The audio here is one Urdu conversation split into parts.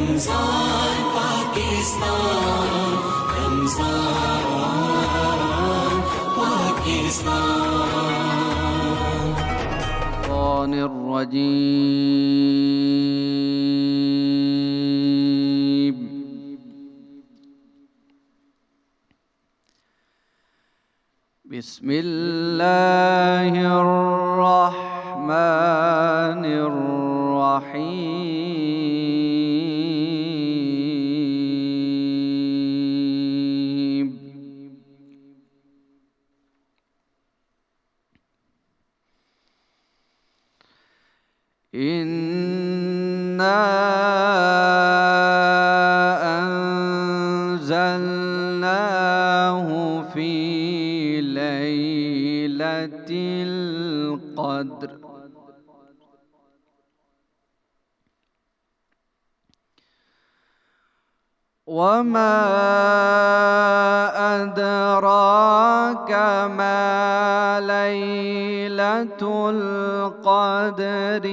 رمضان پاکستان، رمضان پاکستان. الشیطان الرجیم. بسم اللہ الرحمن الرحیم. إِنَّا أَنزَلْنَاهُ فِي لَيْلَةِ الْقَدْرِ. وَمَا أَدْرَاكَ مَا لَيْلَةُ الْقَدْرِ.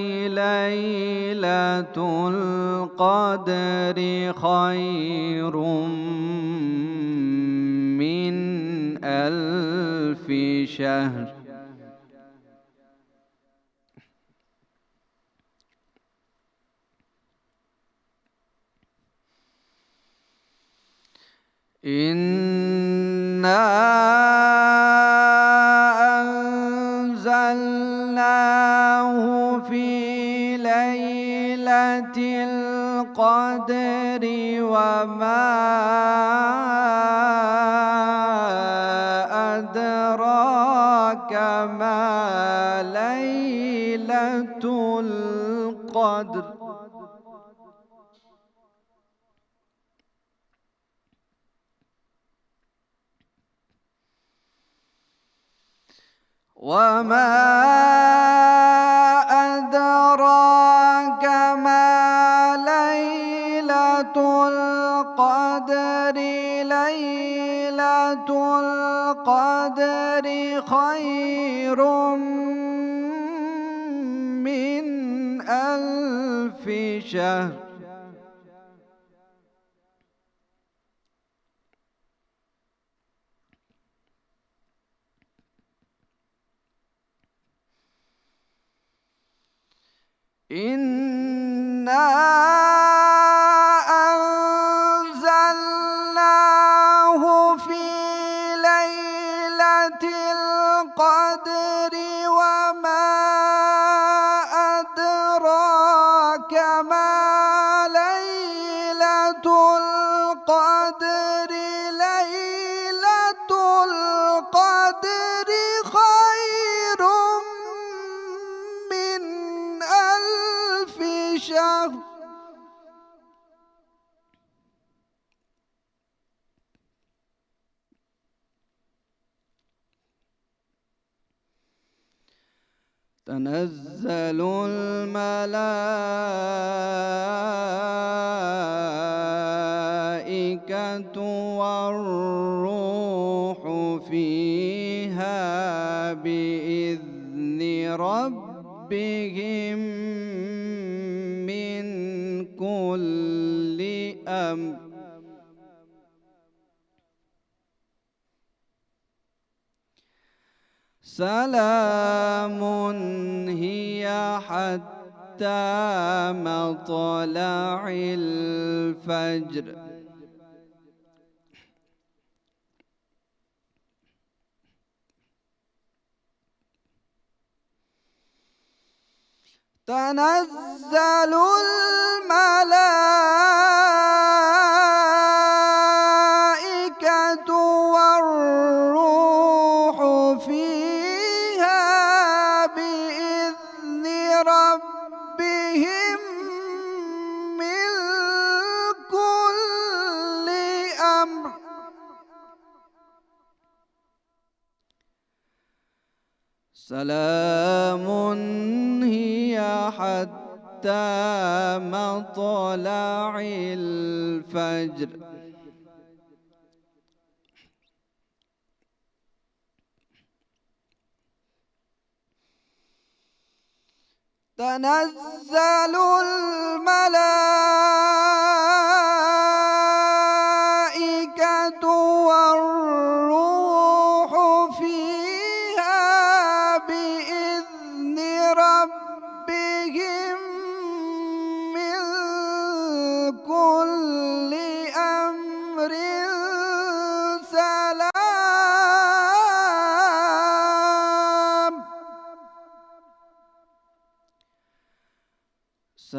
لَيْلَةُ الْقَدْرِ خَيْرٌ مِّنْ أَلْفِ شَهْرٍ. إِنَّا أَنزَلْنَاهُ فِي لَيْلَةِ الْقَدْرِ. وَمَا أَدْرَاكَ مَا لَيْلَةُ الْقَدْرِ. وَمَا أَدْرَاكَ مَا لَيْلَةُ الْقَدْرِ. لَيْلَةُ الْقَدْرِ خَيْرٌ مِّنْ أَلْفِ شَهْرٍ. إِنَّا أَنزَلْنَاهُ فِي لَيْلَةِ الْقَدْرِ. وَمَا أَدْرَاكَ مَا لَيْلَةُ الْقَدْرِ. لَيْلَةُ الْقَدْرِ خَيْرٌ مِّنْ أَلْفِ شَهْرٍ. تنزل الملائكة والروح فيها بإذن ربهم من كل أمر. سلام هي حتى مطلع الفجر. تنزل الملائكة والروح فيها بإذن ربهم من كل أمر. سلام هي حتى مطلع الفجر. تنزل الملائكة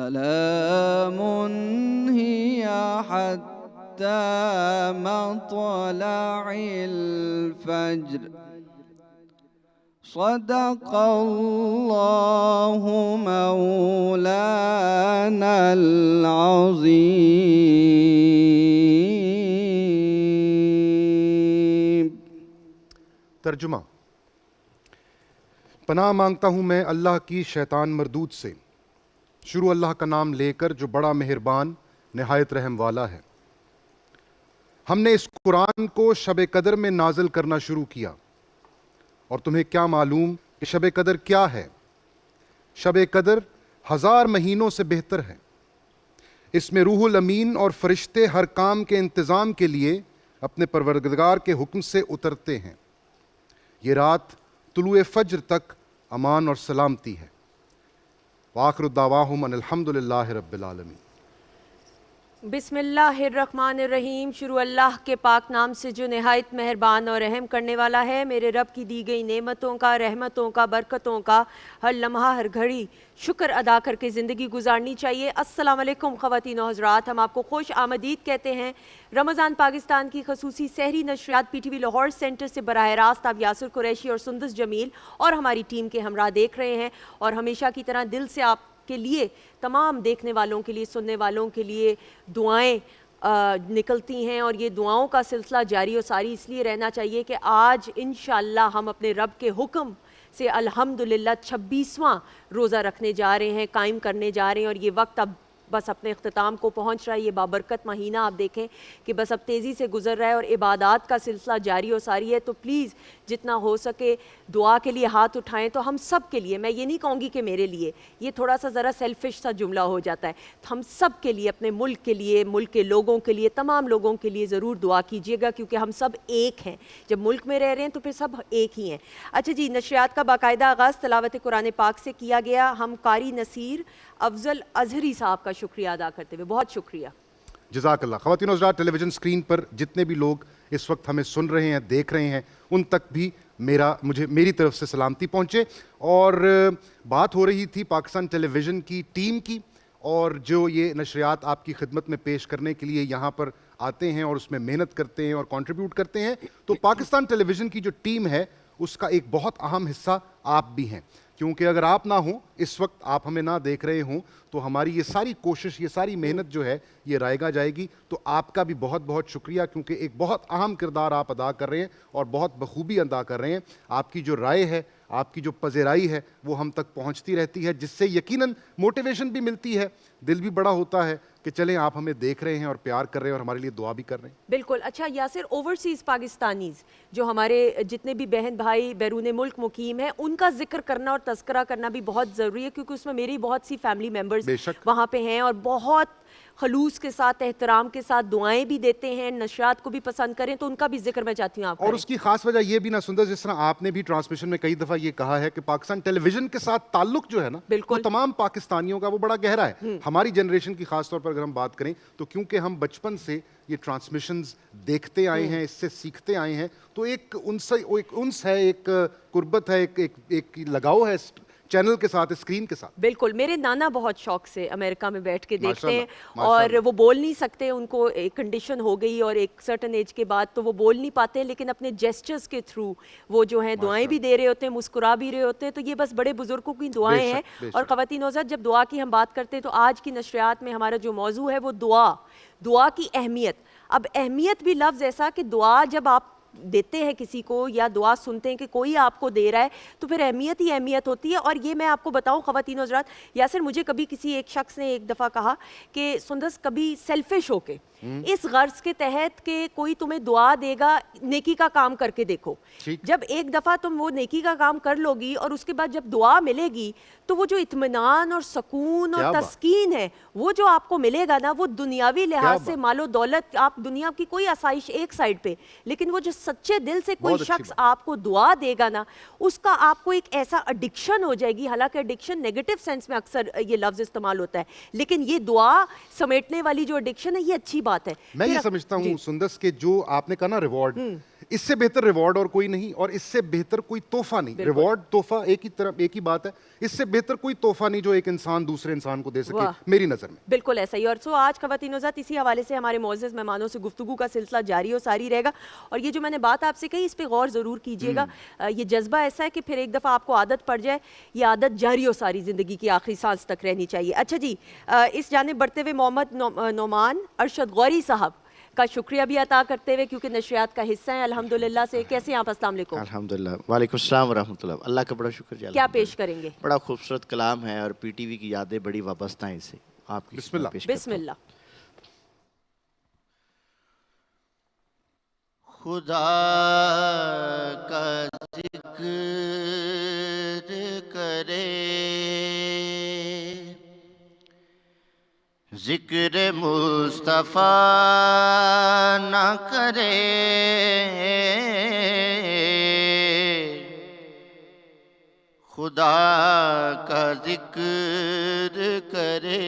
سلام هي حتى مطلع الفجر صدق الله مولانا العظيم. ترجمہ. پناہ مانگتا ہوں میں اللہ کی شیطان مردود سے. شروع اللہ کا نام لے کر جو بڑا مہربان نہایت رحم والا ہے. ہم نے اس قرآن کو شب قدر میں نازل کرنا شروع کیا اور تمہیں کیا معلوم کہ شب قدر کیا ہے؟ شب قدر 1000 مہینوں سے بہتر ہے. اس میں روح الامین اور فرشتے ہر کام کے انتظام کے لیے اپنے پروردگار کے حکم سے اترتے ہیں. یہ رات طلوع فجر تک امان اور سلامتی ہے. وآخر دعواہم ان الحمد للہ رب العالمین. بسم اللہ الرحمن الرحیم. شروع اللہ کے پاک نام سے جو نہایت مہربان اور رحم کرنے والا ہے. میرے رب کی دی گئی نعمتوں کا، رحمتوں کا، برکتوں کا ہر لمحہ ہر گھڑی شکر ادا کر کے زندگی گزارنی چاہیے. السلام علیکم خواتین و حضرات. ہم آپ کو خوش آمدید کہتے ہیں. رمضان پاکستان کی خصوصی سحری نشریات P T V Lahore centre سے براہ راست آپ یاسر قریشی اور سندس جمیل اور ہماری ٹیم کے ہمراہ دیکھ رہے ہیں. اور ہمیشہ کی طرح دل سے آپ کے لیے، تمام دیکھنے والوں کے لیے، سننے والوں کے لیے دعائیں نکلتی ہیں. اور یہ دعاؤں کا سلسلہ جاری و ساری اس لیے رہنا چاہیے کہ آج انشاءاللہ ہم اپنے رب کے حکم سے الحمدللہ 26واں روزہ رکھنے جا رہے ہیں، قائم کرنے جا رہے ہیں. اور یہ وقت اب بس اپنے اختتام کو پہنچ رہا ہے. یہ بابرکت مہینہ آپ دیکھیں کہ بس اب تیزی سے گزر رہا ہے اور عبادات کا سلسلہ جاری و ساری ہے. تو پلیز جتنا ہو سکے دعا کے لیے ہاتھ اٹھائیں. تو ہم سب کے لیے، میں یہ نہیں کہوں گی کہ میرے لیے، یہ تھوڑا سا ذرا سیلفش سا جملہ ہو جاتا ہے. ہم سب کے لیے، اپنے ملک کے لیے، ملک کے لوگوں کے لیے، تمام لوگوں کے لیے ضرور دعا کیجیے گا کیونکہ ہم سب ایک ہیں. جب ملک میں رہ رہے ہیں تو پھر سب ایک ہی ہیں. اچھا جی، نشریات کا باقاعدہ آغاز تلاوت قرآن پاک سے کیا گیا. ہم قاری نصیر افضل اظہری صاحب کا شکریہ ادا کرتے ہوئے بہت شکریہ. جزاک اللہ. خواتین و حضرات، ٹیلی ویژن اسکرین پر جتنے بھی لوگ اس وقت ہمیں سن رہے ہیں، دیکھ رہے ہیں، ان تک بھی میری طرف سے سلامتی پہنچے. اور بات ہو رہی تھی پاکستان ٹیلی ویژن کی ٹیم کی، اور جو یہ نشریات آپ کی خدمت میں پیش کرنے کے لیے یہاں پر آتے ہیں اور اس میں محنت کرتے ہیں اور کنٹریبیوٹ کرتے ہیں. تو پاکستان ٹیلی ویژن کی جو ٹیم ہے اس کا ایک بہت اہم حصہ آپ بھی ہیں. کیونکہ اگر آپ نہ ہوں، اس وقت آپ ہمیں نہ دیکھ رہے ہوں، تو ہماری یہ ساری کوشش، یہ ساری محنت جو ہے یہ رائگاں جائے گی. تو آپ کا بھی بہت بہت شکریہ، کیونکہ ایک بہت اہم کردار آپ ادا کر رہے ہیں اور بہت بخوبی ادا کر رہے ہیں. آپ کی جو رائے ہے، آپ کی جو پذیرائی ہے وہ ہم تک پہنچتی رہتی ہے، جس سے یقیناً موٹیویشن بھی ملتی ہے، دل بھی بڑا ہوتا ہے کہ چلیں آپ ہمیں دیکھ رہے ہیں اور پیار کر رہے ہیں اور ہمارے لیے دعا بھی کر رہے ہیں. بالکل. اچھا یاسر، اوورسیز پاکستانیز جو ہمارے جتنے بھی بہن بھائی بیرون ملک مقیم ہیں، ان کا ذکر کرنا اور تذکرہ کرنا بھی بہت ضروری ہے کیونکہ اس میں میری بہت سی فیملی ممبرز وہاں پہ ہیں اور بہت خلوص کے ساتھ، احترام کے ساتھ دعائیں بھی دیتے ہیں، نشریات کو بھی پسند کریں. تو ان کا بھی ذکر میں چاہتی ہوں آپ اور اس کی خاص وجہ یہ بھی نہ سندر، جس طرح آپ نے بھی ٹرانسمیشن میں کئی دفعہ یہ کہا ہے کہ پاکستان ٹیلی ویژن کے ساتھ تعلق جو ہے نا، وہ تمام پاکستانیوں کا وہ بڑا گہرا ہے. ہماری جنریشن کی خاص طور پر اگر ہم بات کریں تو کیونکہ ہم بچپن سے یہ ٹرانسمیشنز دیکھتے آئے ہیں، اس سے سیکھتے آئے ہیں، تو ایک انس ہے، ایک قربت ہے، ایک لگاؤ ہے چینل کے ساتھ، اسکرین کے ساتھ. بالکل. میرے نانا بہت شوق سے امریکہ میں بیٹھ کے دیکھتے ہیں اور وہ بول نہیں سکتے، ان کو ایک کنڈیشن ہو گئی اور ایک سرٹن ایج کے بعد تو وہ بول نہیں پاتے، لیکن اپنے جیسچرز کے تھرو وہ جو ہیں دعائیں بھی دے رہے ہوتے ہیں، مسکرا بھی رہے ہوتے ہیں. تو یہ بس بڑے بزرگوں کی دعائیں ہیں. اور خواتین و حضرات، جب دعا کی ہم بات کرتے ہیں تو آج کی نشریات میں ہمارا جو موضوع ہے وہ دعا کی اہمیت. اب اہمیت بھی لفظ ایسا کہ دعا جب آپ دیتے ہیں کسی کو یا دعا سنتے ہیں کہ کوئی آپ کو دے رہا ہے تو پھر اہمیت ہی اہمیت ہوتی ہے. اور یہ میں آپ کو بتاؤں خواتین و حضرات، یاسر مجھے کبھی کسی ایک شخص نے ایک دفعہ کہا کہ سندس کبھی سیلفش ہو کے اس غرض کے تحت کہ کوئی تمہیں دعا دے گا، نیکی کا کام کر کے دیکھو. جب ایک دفعہ تم وہ نیکی کا کام کر لو گی اور اس کے بعد جب دعا ملے گی تو وہ جو اطمینان اور سکون اور تسکین ہے وہ جو آپ کو ملے گا نا، وہ دنیاوی لحاظ سے مال و دولت، آپ دنیا کی کوئی آسائش ایک سائڈ پہ، لیکن وہ جو سچے دل سے کوئی شخص آپ کو دعا دے گا نا، اس کا آپ کو ایک ایسا ایڈکشن ہو جائے گی. حالانکہ ایڈکشن نیگیٹو سینس میں اکثر یہ لفظ استعمال ہوتا ہے، لیکن یہ دعا سمیٹنے والی جو ایڈکشن ہے یہ اچھی بات ہے. میں یہ سمجھتا ہوں سندس کے جو آپ نے کہا نا ریوارڈ، اس سے بہتر ریوارڈ اور کوئی نہیں، اور اس سے بہتر کوئی تحفہ نہیں. ریوارڈ تحفہ ایک ہی طرف ایک ہی بات ہے، اس سے بہتر کوئی تحفہ نہیں جو ایک انسان دوسرے انسان کو دے سکے میری نظر میں. بالکل ایسا ہی. اور سو آج خواتین و حضرات اسی حوالے سے ہمارے معزز مہمانوں سے گفتگو کا سلسلہ جاری و ساری رہے گا. اور یہ جو میں نے بات آپ سے کہی اس پہ غور ضرور کیجیے گا. یہ جذبہ ایسا ہے کہ پھر ایک دفعہ آپ کو عادت پڑ جائے، یہ عادت جاری و ساری زندگی کی آخری سانس تک رہنی چاہیے. اچھا جی، اس جانب بڑھتے ہوئے محمد نعمان ارشد غوری صاحب کا شکریہ بھی عطا کرتے ہوئے، کیونکہ نشریات کا حصہ ہیں الحمدللہ سے. کیسے ہیں آپ؟ السلام علیکم. الحمدللہ. وعلیکم السلام ورحمۃ اللہ. اللہ کا بڑا شکر. کیا پیش کریں گے؟ بڑا خوبصورت کلام ہے اور پی ٹی وی کی یادیں بڑی وابستہ ہیں اس سے. آپ کی بسم اللہ. پیش کرتا ہوں. بسم اللہ. خدا کا ذکر کرے، ذکر مصطفیٰ نہ کرے، خدا کا ذکر کرے،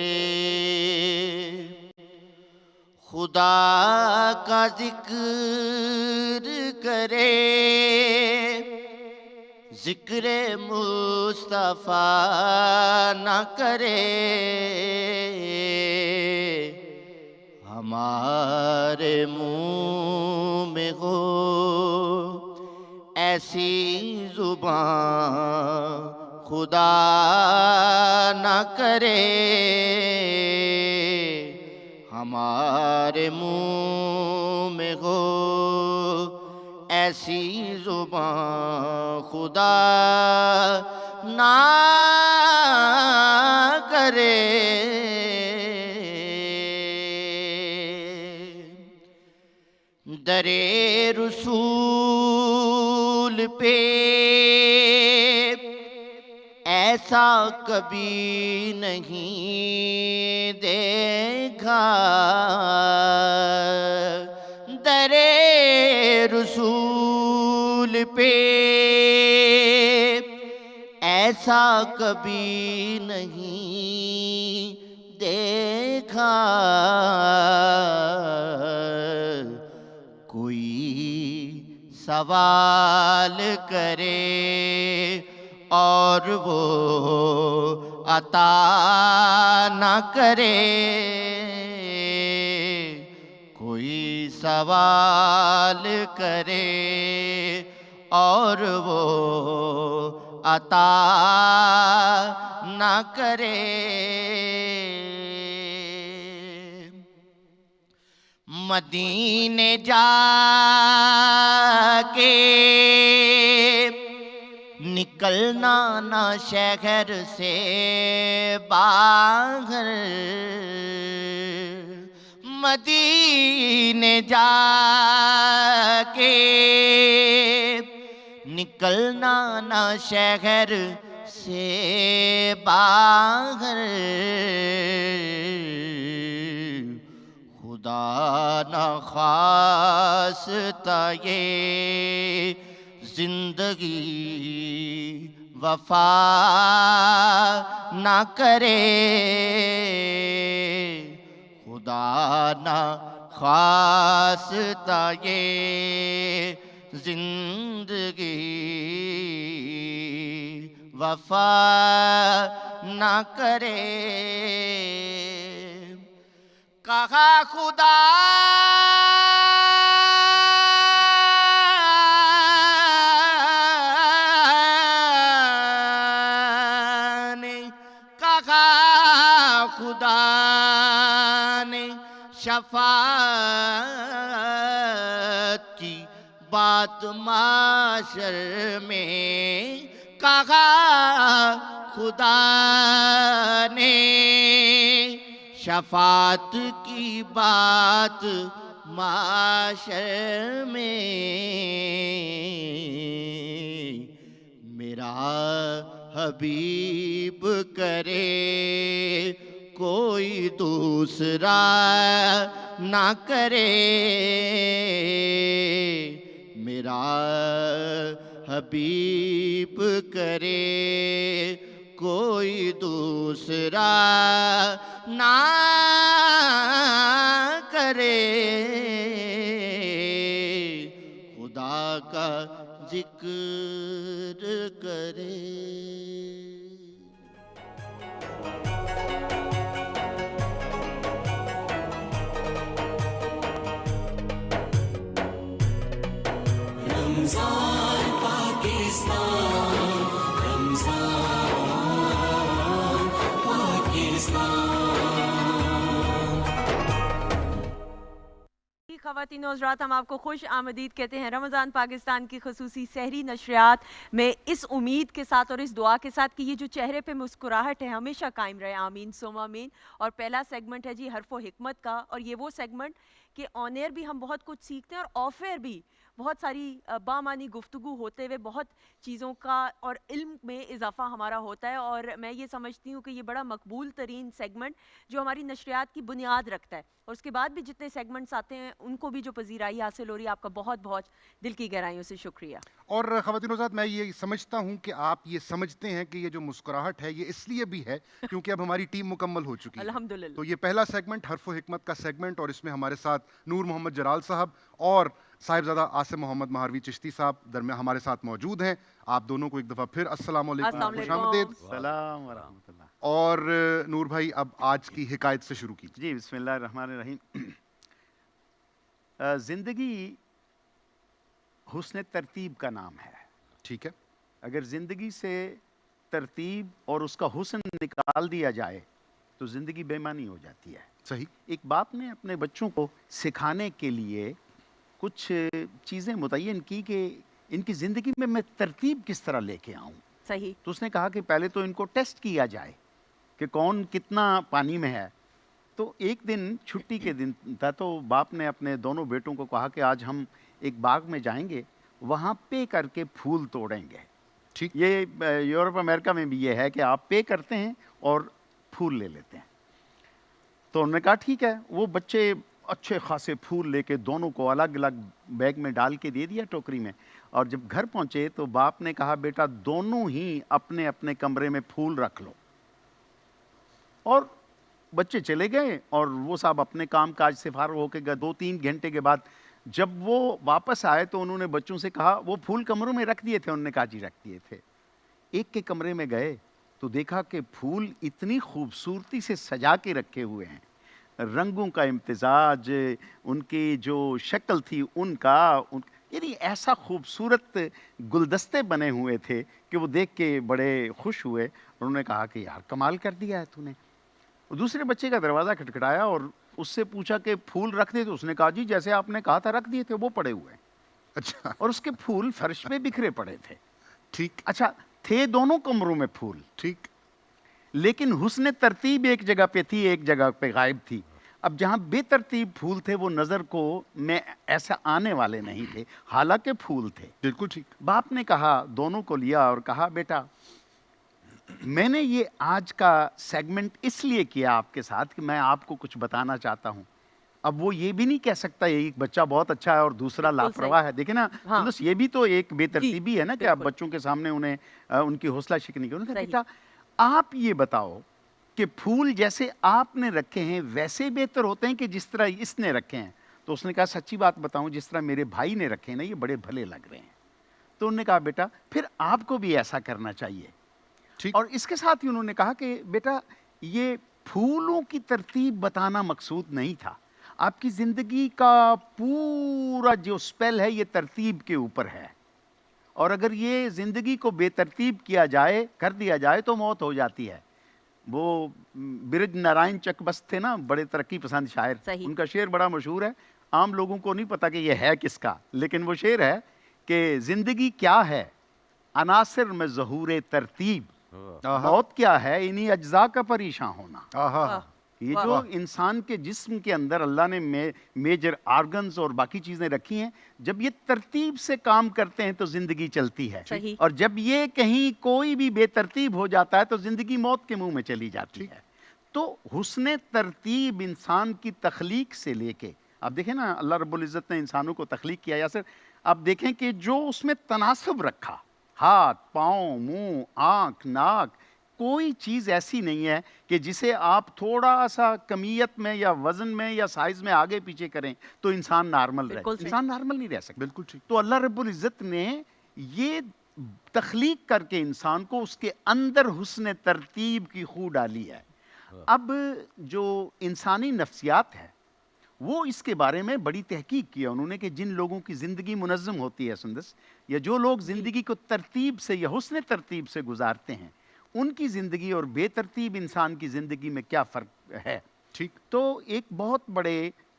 خدا کا ذکر کرے، ذکر مصطفیٰ نہ کرے، ہمارے منہ میں ہو ایسی زبان خدا نہ کرے، ہمارے منہ میں ہو ایسی زبان خدا نہ کرے. در رسول پہ ایسا کبھی نہیں دیکھا، در رسول پہ ایسا کبھی نہیں دیکھا، کوئی سوال کرے اور وہ عطا نہ کرے، کوئی سوال کرے اور وہ عطا نہ کرے. مدینے جا کے نکلنا نہ شہر سے باہر، مدینے جا کے نکلنا نہ شہر سے باہر، خدا نہ خواستہ یہ زندگی وفا نہ کرے، خدا نہ خواستہ یہ زندگی وفا نہ کرے. کہا خدا نے، کہا خدا نے شفاعت کی بات معاشر میں، کہا خدا نے شفاعت کی بات معاشر میں، میرا حبیب کرے کوئی دوسرا نہ کرے، میرا حبیب کرے کوئی دوسرا نہ کرے، خدا خواتین و حضرات، ہم آپ کو خوش آمدید کہتے ہیں رمضان پاکستان کی خصوصی سحری نشریات میں، اس امید کے ساتھ اور اس دعا کے ساتھ کہ یہ جو چہرے پہ مسکراہٹ ہے ہمیشہ قائم رہے، آمین ثم آمین۔ اور پہلا سیگمنٹ ہے جی حرف و حکمت کا، اور یہ وہ سیگمنٹ کہ آن ایئر بھی ہم بہت کچھ سیکھتے ہیں اور آف ایئر بھی بہت ساری بامانی گفتگو ہوتے ہوئے بہت چیزوں کا اور علم میں اضافہ ہمارا ہوتا ہے، اور میں یہ سمجھتی ہوں کہ یہ بڑا مقبول ترین سیگمنٹ جو ہماری نشریات کی بنیاد رکھتا ہے، اور اس کے بعد بھی جتنے سیگمنٹس آتے ہیں ان کو بھی جو پذیرائی حاصل ہو رہی ہے، آپ کا بہت بہت دل کی گہرائیوں سے شکریہ۔ اور خواتین و حضرات، میں یہ سمجھتا ہوں کہ آپ یہ سمجھتے ہیں کہ یہ جو مسکراہٹ ہے یہ اس لیے بھی ہے کیونکہ اب ہماری ٹیم مکمل ہو چکی ہے۔ الحمدللہ۔ تو یہ پہلا سیگمنٹ حرف و حکمت کا سیگمنٹ، اور اس میں ہمارے ساتھ نور محمد جلال صاحب اور صاحبزادہ آصم محمد مہاروی چشتی صاحب درمیان ہمارے ساتھ موجود ہیں۔ آپ دونوں کو ایک دفعہ پھر السلام علیکم، السلام خوش علیکم۔ آمدید۔ السلام ورحمۃ اللہ۔ اور نور بھائی اب آج کی حکایت سے شروع کیجیے۔ جی بسم اللہ الرحمن الرحیم۔ زندگی حسن ترتیب کا نام ہے۔ ٹھیک ہے، اگر زندگی سے ترتیب اور اس کا حسن نکال دیا جائے تو زندگی بے معنی ہو جاتی ہے۔ صحیح۔ ایک باپ نے اپنے بچوں کو سکھانے کے لیے کچھ چیزیں متعین کی کہ ان کی زندگی میں ترتیب کس طرح لے کے آؤں۔ صحیح۔ تو اس نے کہا کہ پہلے تو ان کو ٹیسٹ کیا جائے کہ کون کتنا پانی میں ہے۔ تو ایک دن چھٹی کے دن تھا، تو باپ نے اپنے دونوں بیٹوں کو کہا کہ آج ہم ایک باغ میں جائیں گے، وہاں پے کر کے پھول توڑیں گے۔ ٹھیک۔ یہ یورپ امریکہ میں بھی یہ ہے کہ آپ پے کرتے ہیں اور پھول لے لیتے ہیں۔ تو انہوں نے کہا ٹھیک ہے۔ وہ بچے اچھے خاصے پھول لے کے دونوں کو الگ الگ بیگ میں ڈال کے دے دیا ٹوکری میں، اور جب گھر پہنچے تو باپ نے کہا بیٹا دونوں ہی اپنے اپنے کمرے میں پھول رکھ لو۔ اور بچے چلے گئے اور وہ صاحب اپنے کام کاج سے فارغ ہو کے گئے۔ 2-3 گھنٹے کے بعد جب وہ واپس آئے تو انہوں نے بچوں سے کہا وہ پھول کمروں میں رکھ دیے تھے؟ انہوں نے کہا جی رکھ دیے تھے۔ ایک کے کمرے میں گئے تو دیکھا کہ پھول اتنی خوبصورتی سے سجا کے رکھے ہوئے ہیں، رنگوں کا امتزاج، ان کی جو شکل تھی ان کا، یعنی ایسا خوبصورت گلدستے بنے ہوئے تھے کہ وہ دیکھ کے بڑے خوش ہوئے۔ انہوں نے کہا کہ یار کمال کر دیا ہے تو نے۔ دوسرے بچے کا دروازہ کھٹکھٹایا اور اس سے پوچھا کہ پھول رکھ دے؟ تو اس نے کہا جی جیسے آپ نے کہا تھا رکھ دیے تھے، وہ پڑے ہوئے ہیں۔ اچھا، اور اس کے پھول فرش پہ بکھرے پڑے تھے۔ ٹھیک اچھا، تھے دونوں کمروں میں پھول، ٹھیک۔ لیکن حسن ترتیب ایک جگہ پہ تھی، ایک جگہ پہ غائب تھی۔ اب جہاں بے ترتیب پھول تھے وہ نظر کو میں ایسا آنے والے نہیں تھے، حالانکہ پھول تھے۔ بالکل ٹھیک۔ باپ نے کہا، دونوں کو لیا اور کہا بیٹا میں نے یہ آج کا سیگمنٹ اس لیے کیا آپ کے ساتھ کہ میں آپ کو کچھ بتانا چاہتا ہوں۔ اب وہ یہ بھی نہیں کہہ سکتا ایک بچہ بہت اچھا ہے اور دوسرا لاپرواہ ہے۔ دیکھیں نا، یہ بھی تو ایک بے ترتیبی ہے نا کہ آپ بچوں کے سامنے انہیں ان کی حوصلہ شکنی کرو۔ بیٹا آپ یہ بتاؤ کہ پھول جیسے آپ نے رکھے ہیں ویسے بہتر ہوتے ہیں کہ جس طرح اس نے رکھے ہیں؟ تو اس نے کہا سچی بات بتاؤں، جس طرح میرے بھائی نے رکھے ہیں نا یہ بڑے بھلے لگ رہے ہیں۔ تو انہوں نے کہا بیٹا پھر آپ کو بھی ایسا کرنا چاہیے۔ اور اس کے ساتھ ہی انہوں نے کہا کہ بیٹا یہ پھولوں کی ترتیب بتانا مقصود نہیں تھا، آپ کی زندگی کا پورا جو سپیل ہے یہ ترتیب کے اوپر ہے، اور اگر یہ زندگی کو بے ترتیب کیا جائے، کر دیا جائے تو موت ہو جاتی ہے۔ وہ برج نارائن چک بست تھے نا، بڑے ترقی پسند شاعر، ان کا شعر بڑا مشہور ہے، عام لوگوں کو نہیں پتا کہ یہ ہے کس کا، لیکن وہ شعر ہے کہ زندگی کیا ہے عناصر میں ظہور ترتیب، موت کیا ہے انہی اجزاء کا پریشان ہونا۔ یہ جو انسان کے جسم کے اندر اللہ نے میجر آرگنز اور باقی چیزیں رکھی ہیں، جب یہ ترتیب سے کام کرتے ہیں تو زندگی چلتی ہے، اور جب یہ کہیں کوئی بھی بے ترتیب ہو جاتا ہے تو زندگی موت کے منہ میں چلی جاتی ہے۔ تو حسن ترتیب انسان کی تخلیق سے لے کے، آپ دیکھیں نا اللہ رب العزت نے انسانوں کو تخلیق کیا یاسر، آپ دیکھیں کہ جو اس میں تناسب رکھا، ہاتھ، پاؤں، منہ، آنکھ، ناک، کوئی چیز ایسی نہیں ہے کہ جسے آپ تھوڑا سا کمیت میں یا وزن میں یا سائز میں آگے پیچھے کریں تو انسان نارمل رہے۔ انسان نارمل نہیں رہ سکتا۔ بالکل ٹھیک۔ تو اللہ رب العزت نے یہ تخلیق کر کے انسان کو اس کے اندر حسن ترتیب کی خو ڈالی ہے۔ اب جو انسانی نفسیات ہے وہ اس کے بارے میں بڑی تحقیق کی ہے انہوں نے کہ جن لوگوں کی زندگی منظم ہوتی ہے سندس، یا جو لوگ زندگی کو ترتیب سے یا حسن ترتیب سے گزارتے ہیں، ان کی زندگی اور بے ترتیب انسان کی زندگی میں کیا فرق ہے۔ ٹھیک۔ تو ایک بہت بڑے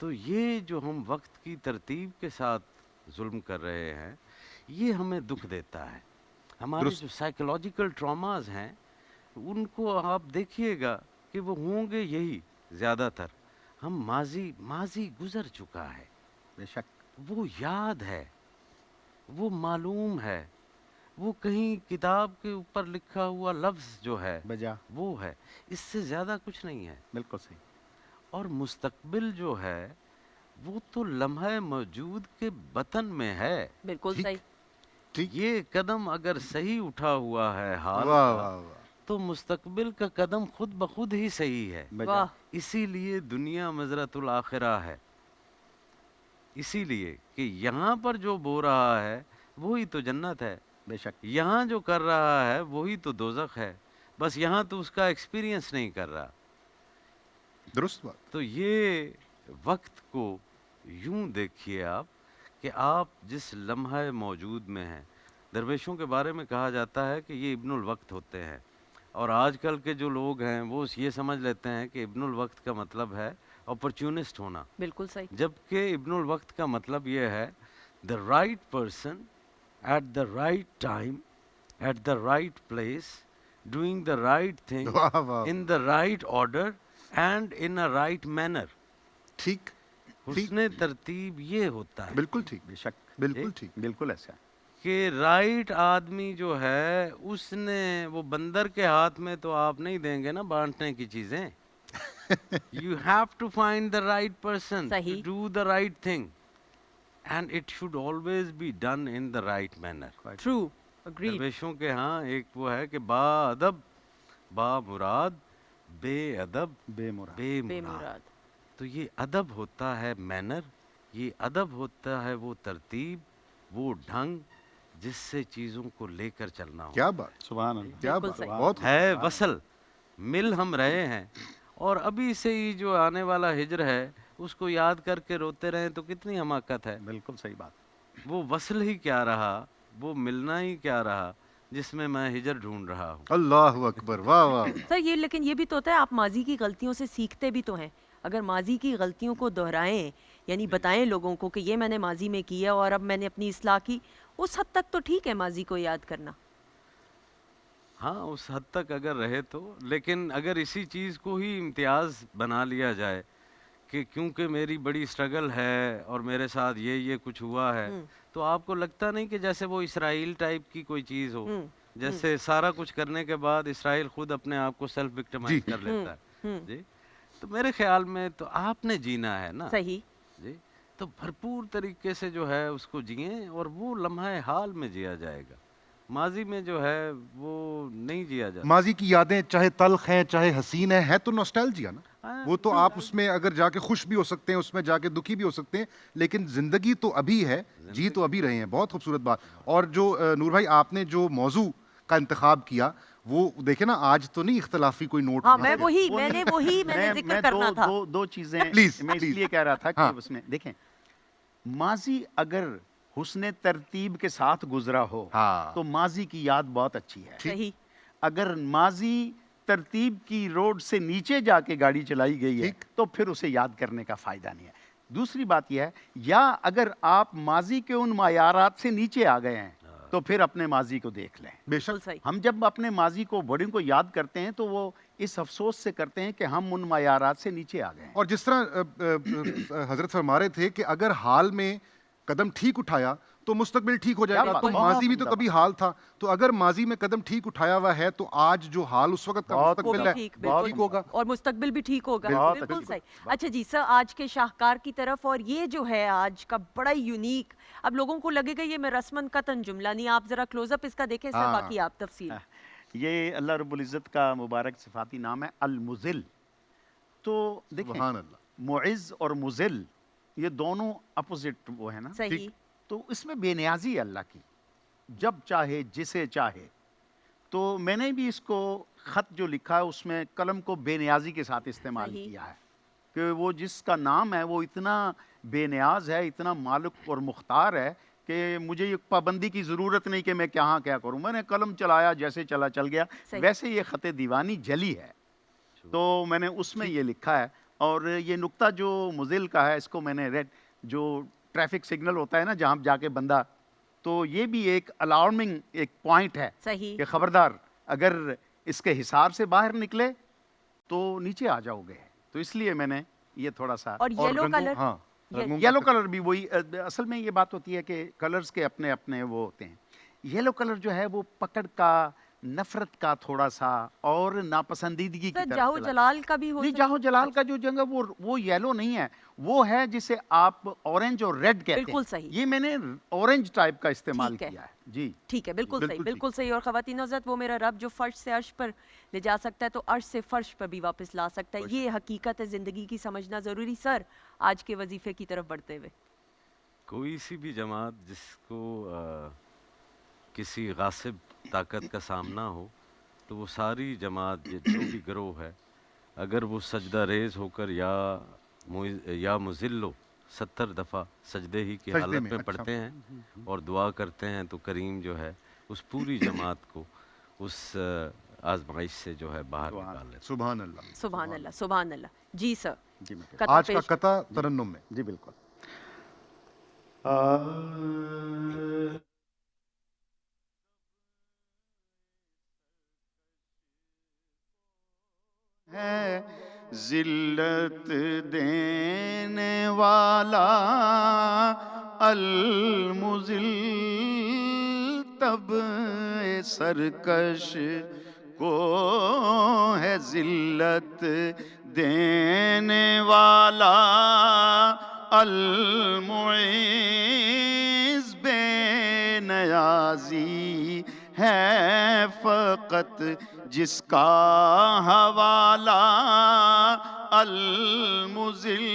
تو یہ جو ہم وقت کی ترتیب کے ساتھ ظلم کر رہے ہیں یہ ہمیں دکھ دیتا ہے. ہمارے جو سائیکولوجیکل ٹراماز ہیں ان کو آپ دیکھیے گا کہ وہ ہوں گے یہی زیادہ تر. ہم ماضی گزر چکا ہے, بے شک. وہ یاد ہے, وہ معلوم ہے, وہ کہیں کتاب کے اوپر لکھا ہوا لفظ جو ہے بجا وہ ہے, اس سے زیادہ کچھ نہیں ہے. بالکل صحیح. اور مستقبل جو ہے وہ تو لمحہ موجود کے بطن میں ہے. بالکل صحیح. یہ قدم اگر صحیح اٹھا ہوا ہے حال واہ کا واہ واہ. تو مستقبل کا قدم خود بخود ہی صحیح ہے. بجا اسی لیے دنیا مزرعۃ الآخرہ ہے, اسی لیے کہ یہاں پر جو بو رہا ہے وہی تو جنت ہے, بے شک. یہاں جو کر رہا ہے وہی تو دوزخ ہے, بس یہاں تو اس کا ایکسپیرینس نہیں کر رہا. درست بات. تو یہ وقت کو یوں دیکھیے آپ کہ آپ جس لمحہ موجود میں ہیں, درویشوں کے بارے میں کہا جاتا ہے کہ یہ ابن الوقت ہوتے ہیں, اور آج کل کے جو لوگ ہیں وہ یہ سمجھ لیتے ہیں کہ ابن الوقت کا مطلب ہے اپرچونسٹ ہونا, بالکل صحیح. جبکہ ابن الوقت کا مطلب یہ ہے the right person at the right time at the right place doing the right thing واہ واہ. In the right order and in a right manner. ٹھیک. حسن ترتیب یہ ہوتا ہے بالکل ٹھیک. بے شک. بالکل ٹھیک. بالکل ایسا ہے. کہ رائٹ آدمی جو ہے اس نے وہ بندر کے ہاتھ میں تو آپ نہیں دیں گے نا بانٹنے کی چیزیں. You have to find the right person to صحیح. Do the right thing and it should always be done in the right manner. True. Agreed. درویشوں کے ہاں ایک وہ ہے کہ با ادب با مراد, بے ادب بے مراد. بے بے مراد. مراد. تو یہ ادب ہوتا ہے مینر, یہ ادب ہوتا ہے وہ ترتیب, وہ ڈھنگ جس سے چیزوں کو لے کر چلنا ہو. کیا بات. سبحان اللہ. کیا بالکل بات. صحیح. بہت ہے وصل, مل ہم رہے ہیں, اور ابھی سے ہی جو آنے والا ہجر ہے اس کو یاد کر کے روتے رہیں تو کتنی حماقت ہے. بالکل صحیح بات. وہ وصل ہی کیا رہا, وہ ملنا ہی کیا رہا جس میں میں ہجر ڈھونڈ رہا ہوں. اللہ اکبر. واہ واہ. سر یہ لیکن یہ بھی تو ہوتا ہے, آپ ماضی کی غلطیوں سے سیکھتے بھی تو ہیں. اگر ماضی کی غلطیوں کو دہرائیں, یعنی بتائیں لوگوں کو کہ یہ میں نے ماضی میں کیا اور اب میں نے اپنی اصلاح کی, اس حد تک تو ٹھیک ہے ماضی کو یاد کرنا. ہاں اس حد تک اگر رہے تو, لیکن اگر اسی چیز کو ہی امتیاز بنا لیا جائے کہ کیونکہ میری بڑی اسٹرگل ہے اور میرے ساتھ یہ کچھ ہوا ہے, تو آپ کو لگتا نہیں کہ جیسے وہ اسرائیل ٹائپ کی کوئی چیز ہو, جیسے سارا کچھ کرنے کے بعد اسرائیل خود اپنے آپ کو سیلف وکٹمائز کر لیتا ہے. جی تو میرے خیال میں تو آپ نے جینا ہے نا. صحیح. جی تو بھرپور طریقے سے جو ہے اس کو جئیں, اور وہ لمحہ حال میں جیا جائے گا. ماضی میں جو ہے وہ نہیں جیا جاتا. ماضی کی یادیں چاہے تلخ ہیں چاہے حسین ہیں, ہے تو نوسٹالجیا نا. وہ تو آپ اس میں اگر جا کے خوش بھی ہو سکتے ہیں, اس میں جا کے دکھی بھی ہو سکتے ہیں, لیکن زندگی تو ابھی ہے, جی تو ابھی رہے ہیں. بہت خوبصورت بات. اور جو نور بھائی آپ نے جو موضوع کا انتخاب کیا وہ دیکھیں نا, آج تو نہیں اختلافی کوئی نوٹ. ہاں میں نے ذکر کرنا تھا. دو چیزیں Please, میں اس لیے کہہ رہا تھا کہ اس میں دیکھیں, ماضی اگر حسن ترتیب کے ساتھ گزرا ہو تو ماضی کی یاد بہت اچھی ہے. صحیح. اگر ماضی ترتیب کی روڈ سے نیچے جا کے گاڑی چلائی گئی ہے تو پھر اسے یاد کرنے کا فائدہ نہیں ہے. دوسری بات یہ ہے, یا اگر آپ ماضی کے ان معیارات سے نیچے آ گئے ہیں تو پھر اپنے ماضی کو دیکھ لیں. بے شک. ہم جب اپنے ماضی کو بڑوں کو یاد کرتے ہیں تو وہ اس افسوس سے کرتے ہیں کہ ہم ان معیارات سے نیچے آ گئے ہیں. اور جس طرح حضرت فرما رہے تھے کہ اگر حال میں قدم ٹھیک اٹھایا تو مستقبل ٹھیک ہو جائے گا. تو ماضی بھی تو کبھی حال تھا, تو اگر ماضی میں قدم ٹھیک اٹھایا ہوا ہے تو آج جو حال اس وقت کا مستقبل ہے ٹھیک ہوگا, اور مستقبل بھی ٹھیک ہوگا. بالکل صحیح. اچھا جی سر, آج کے شاہکار کی طرف, اور یہ جو ہے آج کا بڑا یونیک, اب لوگوں کو لگے گا یہ میں رسمن قطن جملہ نہیں, آپ ذرا کلوز اپ اس کا دیکھیں سر, باقی آپ تفصیل. یہ اللہ رب العزت کا مبارک صفاتی نام ہے المذل. تو دیکھیں معز اور مذل یہ دونوں اپوزٹ وہ ہے نا. صحیح. تو اس میں بے نیازی ہے اللہ کی, جب چاہے جسے چاہے. تو میں نے بھی اس کو خط جو لکھا ہے اس میں قلم کو بے نیازی کے ساتھ استعمال کیا ہے, کہ وہ جس کا نام ہے وہ اتنا بے نیاز ہے, اتنا مالک اور مختار ہے کہ مجھے یہ پابندی کی ضرورت نہیں کہ میں کہاں کیا کروں. میں نے قلم چلایا, جیسے چلا چل گیا. ویسے یہ خط دیوانی جلی ہے, تو میں نے اس میں یہ لکھا ہے, اور یہ نقطہ جو مزل کا ہے اس کو میں نے ریڈ، جو ٹریفک سگنل ہوتا ہے نا جہاں جا کے بندہ، تو یہ بھی ایک الارمنگ ایک پوائنٹ ہے صحیح کہ خبردار اگر اس کے حساب سے باہر نکلے تو نیچے آ جاؤ گے. تو اس لیے میں نے یہ تھوڑا سا. اور یلو رنگوں- کلر ہاں رنگوں کا یلو کلر بھی وہی اصل میں یہ بات ہوتی ہے کہ کلرز کے اپنے اپنے وہ ہوتے ہیں. یلو کلر جو ہے وہ پکڑ کا، نفرت کا تھوڑا سا اور ناپسندیدگی کی سر طرف جاہو چلا. جلال کا بھی ہو نہیں، سکتا جاہو جلال کا جو جنگ ہے وہ یلو نہیں ہے، وہ ہے جسے آپ اورنج اور ریڈ کہتے ہیں. بالکل صحیح. یہ میں نے اورنج ٹائپ کا استعمال ٹھیک ہے. کیا ہے. جی ٹھیک ہے، بالکل بالکل صحیح، ٹھیک. بالکل صحیح. اور خواتین حضرات، وہ میرا رب جو فرش سے عرش پر لے جا سکتا ہے تو عرش سے فرش پر بھی واپس لا سکتا ہے. یہ حقیقت ہے زندگی کی، سمجھنا ضروری. سر آج کے وظیفے کی طرف بڑھتے ہوئے، کوئی سی بھی جماعت جس کو کسی غاصب طاقت کا سامنا ہو، تو وہ ساری جماعت جو بھی گروہ ہے، اگر وہ سجدہ ریز ہو کر یا مذلو 70 دفعہ سجدے ہی کی سجدے حالت میں، میں اچھا. پڑھتے ہیں اور دعا کرتے ہیں، تو کریم جو ہے اس پوری جماعت کو اس آزمائش سے جو ہے باہر نکال لیتا ہے. سبحان اللہ. سبحان اللہ، سبحان اللہ. جی سر، جی میں کہتا قطع آج کا پیش. قطع ترنم میں. ہوں. جی بالکل. ہے ذلت دینے والا المذل، تب سرکش کو ہے ذلت دینے والا المعز، بے نیازی ہے فقط جس کا حوالہ المذل،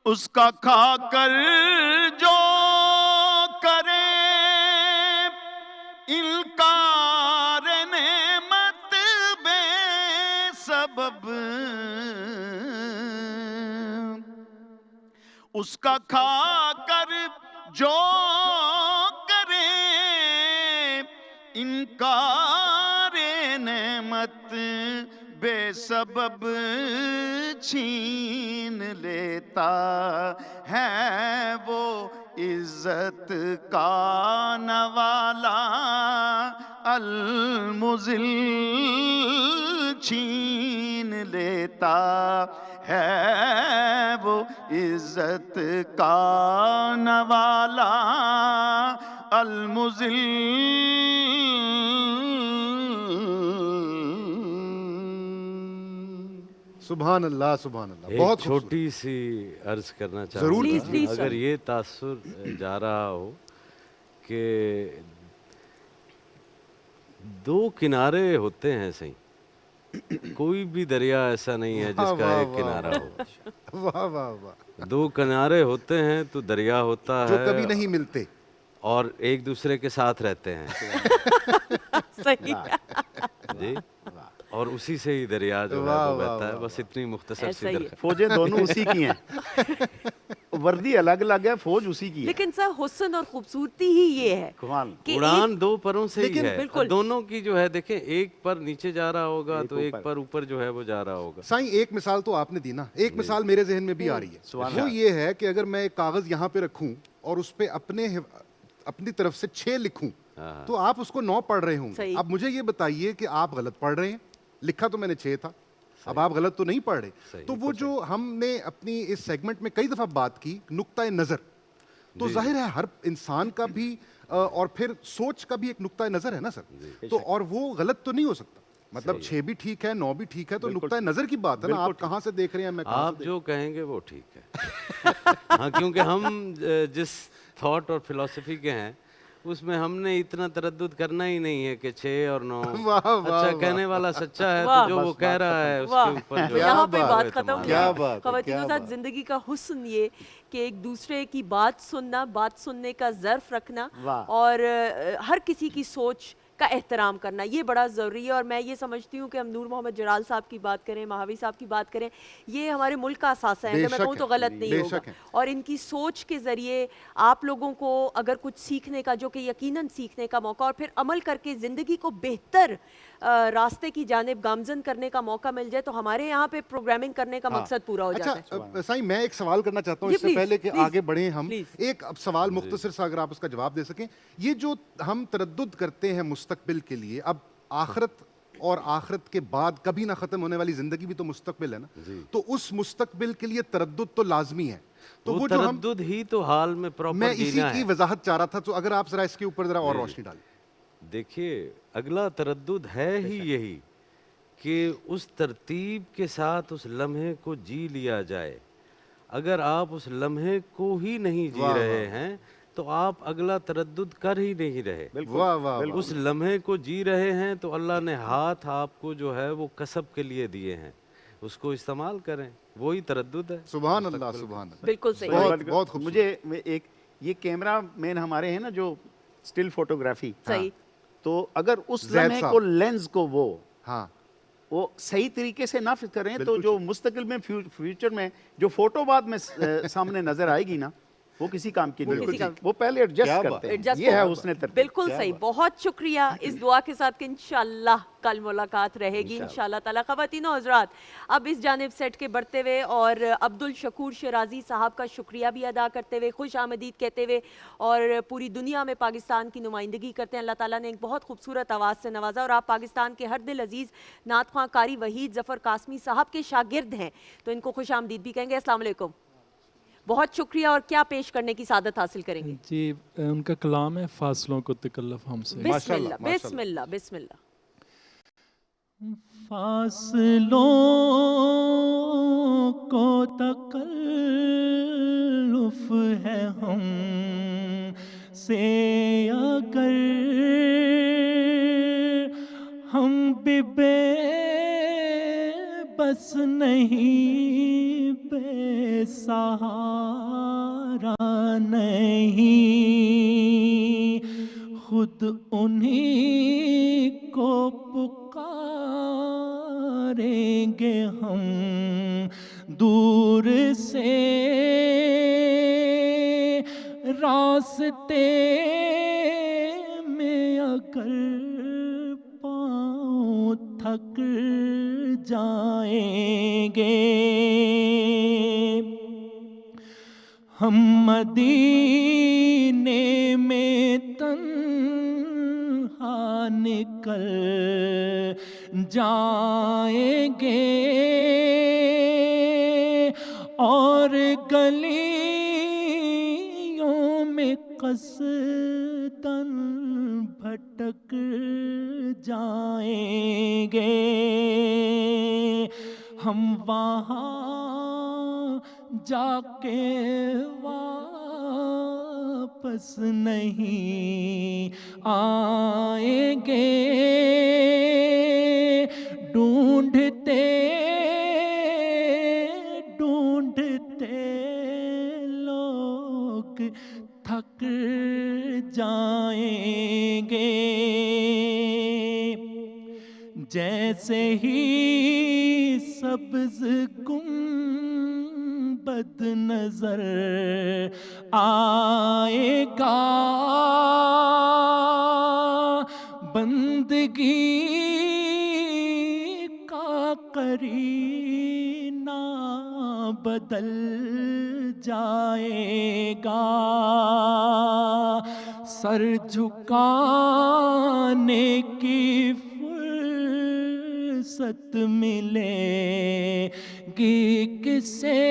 اس کا کھا کر جو کرے انکار نعمت بے سبب، اس کا کھا کر جو کرے انکار نعمت بے سبب، چھین لیتا ہے وہ عزت کا نوالا المذل، چھین لیتا ہے وہ عزت کا نوالا المذل. سبحان اللہ، سبحان اللہ. ایک بہت چھوٹی سی عرض کرنا چاہوں ضرور گا. Please, please, اگر sir. یہ تاثر جا رہا ہو کہ دو کنارے ہوتے ہیں صحیح، کوئی بھی دریا ایسا نہیں ہے جس کا ایک کنارہ ہو. واہ واہ واہ. دو کنارے ہوتے ہیں تو دریا ہوتا ہے جو کبھی نہیں ملتے. اور ایک دوسرے کے ساتھ رہتے ہیں. صحیح. جی، اور اسی سے ہی دریا جو ہے واہ وہ واہ بہتا ہے. واہ بس اتنی مختصر ایسا سی ہی ہے. درخواست. فوجیں دونوں اسی کی ہیں، وردی الگ الگ ہے، فوج اسی کی ہے. لیکن سر حسن اور خوبصورتی ہی یہ ہے کمال. کہ ایک اڑان دو پروں سے ہی لیکن ہے. بالکل. دونوں کی جو ہے دیکھیں، ایک پر نیچے جا رہا ہوگا ایک تو ایک اوپر. پر اوپر جو ہے وہ جا رہا ہوگا. سائیں ایک مثال تو آپ نے دی نا، ایک مثال میرے ذہن میں بھی آ رہی ہے. وہ یہ ہے کہ اگر میں ایک کاغذ یہاں پہ رکھوں اور اس پہ اپنی طرف سے 6 لکھوں تو آپ اس کو 9 پڑھ رہے ہوں گے. صحیح. اب مجھے یہ بتائیے کہ آپ غلط پڑھ رہے ہیں. لکھا تو میں نے 6 تھا، اب آپ غلط تو نہیں پڑھ رہے. تو وہ جو ہم نے اپنی اس سیگمنٹ میں کئی دفعہ بات کی نقطۂ نظر، تو ظاہر ہے ہر انسان کا بھی اور پھر سوچ کا بھی ایک نقطۂ نظر ہے نا سر. تو اور وہ غلط تو نہیں ہو سکتا. مطلب 6 بھی ٹھیک ہے، 9 بھی ٹھیک ہے، تو نقطۂ نظر کی بات ہے نا. آپ کہاں سے دیکھ رہے ہیں، میں کہاں آپ سے جو کہیں گے وہ ٹھیک ہے. ہاں، کیونکہ ہم جس تھاٹ اور فلسفی کے ہیں اس میں ہم نے اتنا تردد کرنا ہی نہیں ہے کہ 6 اور 9. اچھا، کہنے والا سچا ہے تو جو وہ کہہ رہا ہے اس کے اوپر جو یہاں پہ ہے بات ختم. کیا بات ہے، خواتین کے ساتھ زندگی کا حسن یہ کہ ایک دوسرے کی بات سننا، بات سننے کا ظرف رکھنا اور ہر کسی کی سوچ کا احترام کرنا، یہ بڑا ضروری ہے. اور میں یہ سمجھتی ہوں کہ ہم نور محمد جلال صاحب کی بات کریں، مہاوی صاحب کی بات کریں، یہ ہمارے ملک کا اثاثہ ہے. اگر میں کہوں تو غلط نہیں ہوگا. اور ان کی سوچ کے ذریعے آپ لوگوں کو اگر کچھ سیکھنے کا، جو کہ یقیناً سیکھنے کا موقع، اور پھر عمل کر کے زندگی کو بہتر راستے کی جانب گامزن کرنے کا موقع مل جائے تو ہمارے یہاں پہ پروگرامنگ کرنے کا مقصد پورا ہو جاتا ہے. اچھا سائیں، میں ایک سوال کرنا چاہتا ہوں جی اس سے please, پہلے کہ please, آگے بڑھیں ہم. please. ایک اب سوال مختصر سا اگر آپ اس کا جواب دے سکیں. یہ جو ہم تردد کرتے ہیں مستقبل کے لیے، اب آخرت اور آخرت کے بعد کبھی نہ ختم ہونے والی زندگی بھی تو مستقبل ہے نا، تو اس مستقبل کے لیے تردد تو لازمی ہے. تو وہ جو ہم، تردد ہی تو حال میں میں پراپر اسی جینا کی ہے. وضاحت چاہ رہا تھا، تو اگر آپ ذرا اس کے اوپر ذرا اور روشنی ڈالیں. دیکھیے اگلا تردد ہے ہی یہی کہ اس ترتیب کے ساتھ اس لمحے کو جی لیا جائے. اگر آپ اس لمحے کو ہی نہیں جی رہے ہیں تو آپ اگلا تردد کر ہی نہیں رہے. واہ واہ، اس لمحے کو جی رہے ہیں تو اللہ نے ہاتھ آپ کو جو ہے وہ کسب کے لیے دیے ہیں، اس کو استعمال کریں، وہی تردد ہے. سبحان اللہ سبحان اللہ. بالکل صحیح. بہت بہت خوبصورت. مجھے ایک یہ کیمرہ مین ہمارے ہیں نا جو اسٹل فوٹوگرافی، صحیح. تو اگر اس زید لمحے صاحب. کو لینز کو ہاں وہ صحیح طریقے سے نافذ کریں تو بالکل جو مستقل میں فیوچر میں جو فوٹو بعد میں سامنے نظر آئے گی نا، وہ کسی کام کی نہیں کسی کام ہوتی. وہ پہلے ایڈجسٹ کرتے ہیں. Adjust یہ ہے کرتے اس نے ترتیب. بالکل صحیح. بہت شکریہ اس دعا کے ساتھ کہ انشاءاللہ کل ملاقات رہے گی انشاءاللہ تعالی. خواتین و حضرات، اب اس جانب سیٹ کے بڑھتے ہوئے اور عبد الشکور شیرازی صاحب کا شکریہ بھی ادا کرتے ہوئے، خوش آمدید کہتے ہوئے اور پوری دنیا میں پاکستان کی نمائندگی کرتے ہیں. اللہ تعالیٰ نے ایک بہت خوبصورت آواز سے نوازا اور آپ پاکستان کے ہر دل عزیز نعت خواں قاری وحید ظفر قاسمی صاحب کے شاگرد ہیں، تو ان کو خوش آمدید بھی کہیں گے. السلام علیکم. بہت شکریہ. اور کیا پیش کرنے کی سعادت حاصل کریں گے؟ جی ان کا کلام ہے فاصلوں کو تکلف ہم سے. بسم اللہ بسم اللہ بسم اللہ. فاصلوں کو تکلف ہے ہم سے اگر ہم بھی بے بس نہیں، بے سہارا نہیں، خود انہی کو پکاریں گے ہم دور سے راستے میں اگر پاؤں تھک جائیں گے. ہم مدینے میں تنہا نکل جائیں گے اور گلیوں میں قصداً بھٹک جائیں گے. ہم وہاں جا کے واپس نہیں آئیں گے. ڈھونڈتے ڈھونڈتے لوگ تھک جائیں گے. جیسے ہی سبز گنبد نظر آئے گا، بندگی کا قرینہ بدل جائے گا. سر جھکانے کی فرصت ملے گی کسے،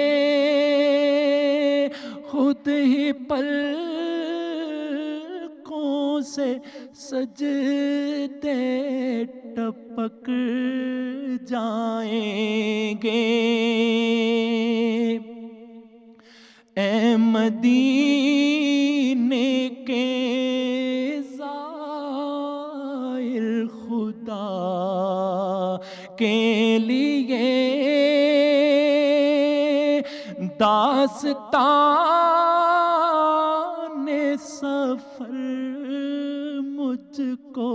خود ہی پلکوں سے سجدے ٹپک جائیں گے. اے مدینے کے زائر خدا کے لیے داستان سفر مجھ کو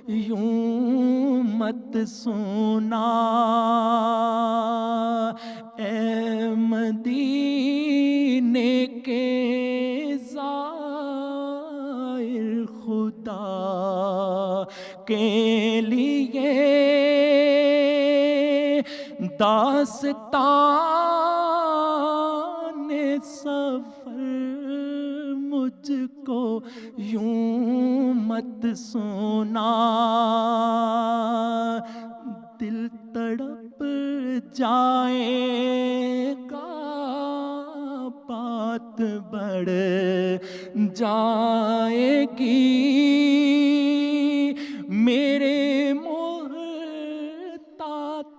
یوں مت سنا. اے مدینے کے زائر خدا کے لیے داستان سفر مجھ کو یوں مت سنا، دل تڑپ جائے گا، بات بڑھ جائے گی، میرے محتاط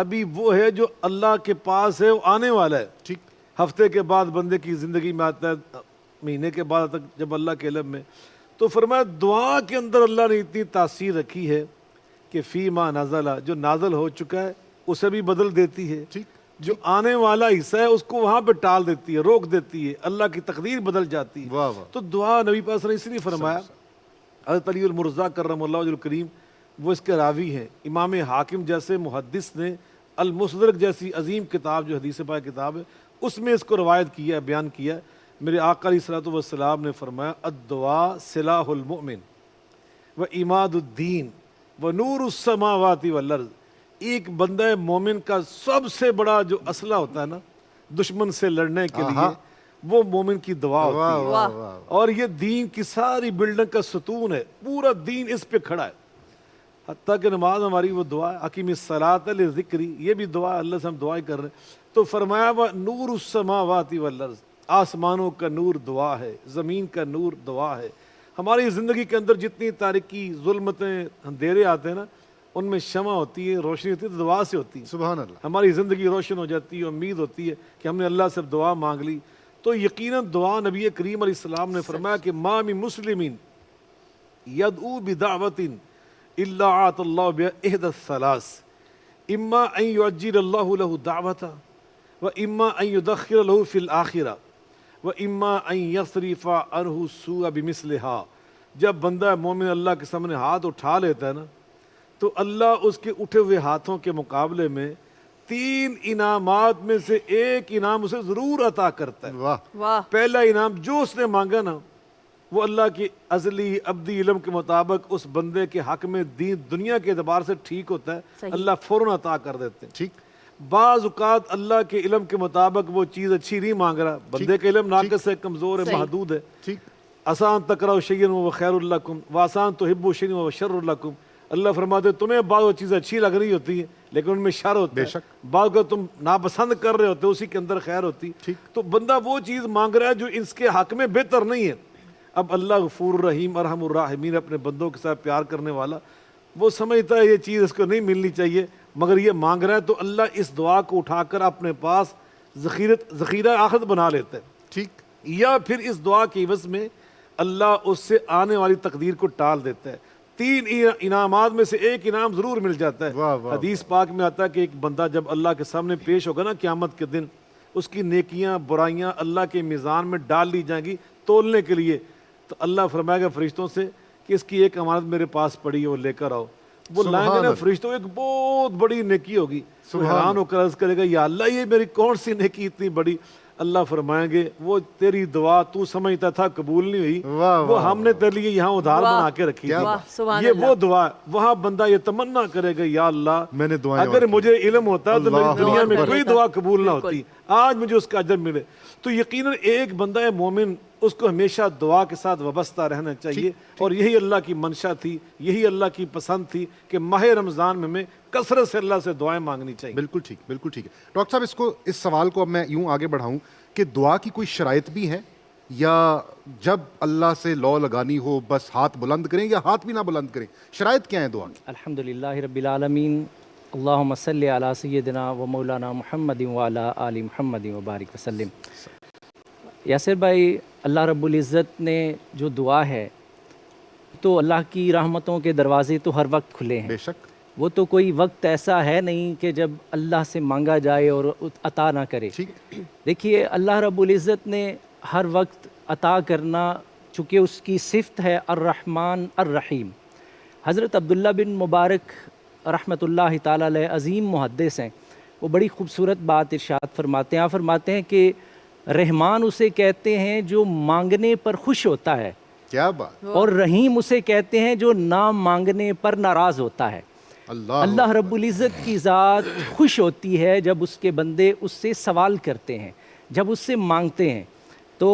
ابھی وہ ہے جو اللہ کے پاس ہے، وہ آنے والا ہے. ٹھیک. ہفتے کے بعد بندے کی زندگی میں آتا ہے، مہینے کے بعد تک جب اللہ کے علم میں. تو فرمایا دعا کے اندر اللہ نے اتنی تاثیر رکھی ہے کہ فی ما نازلہ، جو نازل ہو چکا ہے اسے بھی بدل دیتی ہے، ٹھیک. جو آنے والا حصہ ہے اس کو وہاں پہ ٹال دیتی ہے، روک دیتی ہے، اللہ کی تقدیر بدل جاتی ہے. واہ واہ. تو دعا نبی پاک صلی اللہ علیہ وسلم نے اس لیے فرمایا. حضرت علی المرزا کرم اللہ وجہ الکریم وہ اس کے راوی ہیں. امام حاکم جیسے محدث نے المستدرک جیسی عظیم کتاب جو حدیث پاک کتاب ہے اس میں اس کو روایت کیا ہے، بیان کیا ہے. میرے آقا علیہ الصلوۃ والسلام نے فرمایا الدعاء سلاح المؤمن و عماد الدین و نور السماوات والارض. ایک بندہ مومن کا سب سے بڑا جو اسلحہ ہوتا ہے نا دشمن سے لڑنے کے لیے، وہ مومن کی دعا ہوتی ہے. اور یہ دین کی ساری بلڈنگ کا ستون ہے، پورا دین اس پہ کھڑا ہے. حتیٰ کہ نماز ہماری وہ دعا ہے، اقیم الصلاۃ لذکری، یہ بھی دعا ہے، اللہ سے ہم دعائیں کر رہے ہیں. تو فرمایا وہ نور السماوات والارض، آسمانوں کا نور دعا ہے، زمین کا نور دعا ہے. ہماری زندگی کے اندر جتنی تاریکی، ظلمتیں، اندھیرے آتے ہیں نا، ان میں شمع ہوتی ہے، روشنی ہوتی ہے، تو دعا سے ہوتی ہے. سبحان اللہ. ہماری زندگی روشن ہو جاتی ہے، امید ہوتی ہے کہ ہم نے اللہ سے دعا مانگ لی. تو یقیناً دعا نبی کریم علیہ السلام نے فرمایا کہ ما من مسلم یدعو بدعوۃ الا اعطى اللہ بها احدى الثلاث اما ان يعجل اللہ له دعوته واما ان يدخر له في الاخرہ واما ان يصرف عنه السوء بمثلها. جب بندہ مومن اللہ کے سامنے ہاتھ اٹھا لیتا ہے نا تو اللہ اس کے اٹھے ہوئے ہاتھوں کے مقابلے میں 3 انعامات میں سے ایک انعام اسے ضرور عطا کرتا ہے. واہ. پہلا انعام جو اس نے مانگا نا وہ اللہ کی ازلی ابدی علم کے مطابق اس بندے کے حق میں دنیا کے اعتبار سے ٹھیک ہوتا ہے، اللہ فوراً عطا کر دیتے ہیں. ٹھیک. بعض اوقات اللہ کے علم کے مطابق وہ چیز اچھی نہیں مانگ رہا، بندے کا علم ناقص ہے، کمزور ہے، محدود ہے. ٹھیک. آسان تکرہوا شیئا وہو خیر لکم وآسان تحبوا شیئا وہو شر لکم. اللہ فرماتے تمہیں بعض وہ چیزیں اچھی لگ رہی ہوتی ہیں لیکن ان میں شر ہوتا ہے، بعض کا تم ناپسند کر رہے ہوتے اسی کے اندر خیر ہوتی. تو بندہ وہ چیز مانگ رہا ہے جو اس کے حق میں بہتر نہیں ہے. اب اللہ غفور الرحیم ارحم الراحمین، اپنے بندوں کے ساتھ پیار کرنے والا، وہ سمجھتا ہے یہ چیز اس کو نہیں ملنی چاہیے مگر یہ مانگ رہا ہے، تو اللہ اس دعا کو اٹھا کر اپنے پاس ذخیرہ آخرت بنا لیتا ہے. ٹھیک. یا پھر اس دعا کے عوض میں اللہ اس سے آنے والی تقدیر کو ٹال دیتا ہے. 3 انعامات میں سے ایک انعام ضرور مل جاتا ہے. حدیث پاک میں آتا ہے کہ ایک بندہ جب اللہ کے سامنے پیش ہوگا نا قیامت کے دن، اس کی نیکیاں برائیاں اللہ کے میزان میں ڈال لی جائیں گی تولنے کے لیے. تو اللہ فرمائے گا فرشتوں سے کہ اس کی ایک امانت میرے پاس پڑی ہے، وہ لے کر آؤ. وہ لائیں گے نا فرشتوں، ایک بہت بڑی نیکی ہوگی. حیران ہو کر عرض کرے گا یا اللہ یہ میری کون سی نیکی اتنی بڑی؟ اللہ فرمائیں گے وہ تیری دعا تو سمجھتا تھا قبول نہیں ہوئی، وہ ہم نے تیرے لیے یہاں ادھار بنا کے رکھی تھی. یہ وہ دعا، وہاں بندہ یہ تمنا کرے گا یا اللہ اگر مجھے علم ہوتا تو میری دنیا میں کوئی دعا قبول نہ ہوتی، آج مجھے اس کا اجر ملے. تو یقیناً ایک بندہ مومن اس کو ہمیشہ دعا کے ساتھ وابستہ رہنا چاہیے. اور یہی اللہ کی منشا تھی، یہی اللہ کی پسند تھی کہ ماہ رمضان میں کثرت سے اللہ سے دعائیں مانگنی چاہیے. بالکل ٹھیک، بالکل ٹھیک ہے. ڈاکٹر صاحب اس سوال کو اب میں یوں آگے بڑھاؤں کہ دعا کی کوئی شرائط بھی ہے، یا جب اللہ سے لو لگانی ہو بس ہاتھ بلند کریں یا ہاتھ بھی نہ بلند کریں؟ شرائط کیا ہیں دعا کی؟ الحمدللہ رب العالمین، اللہم صلی علی سیدنا و مولانا محمد وعلی آل محمد وبارک وسلم. یاسر بھائی، اللہ رب العزت نے جو دعا ہے تو اللہ کی رحمتوں کے دروازے تو ہر وقت کھلے ہیں. بے شک. وہ تو کوئی وقت ایسا ہے نہیں کہ جب اللہ سے مانگا جائے اور عطا نہ کرے. دیکھیے اللہ رب العزت نے ہر وقت عطا کرنا، چونکہ اس کی صفت ہے الرحمن الرحیم. حضرت عبداللہ بن مبارک رحمۃ اللہ تعالیٰ علیہ عظیم محدث ہیں، وہ بڑی خوبصورت بات ارشاد فرماتے ہیں. آپ فرماتے ہیں کہ رحمان اسے کہتے ہیں جو مانگنے پر خوش ہوتا ہے، کیا بات، اور رحیم اسے کہتے ہیں جو نہ مانگنے پر ناراض ہوتا ہے. اللہ رب العزت کی ذات خوش ہوتی ہے جب اس کے بندے اس سے سوال کرتے ہیں، جب اس سے مانگتے ہیں. تو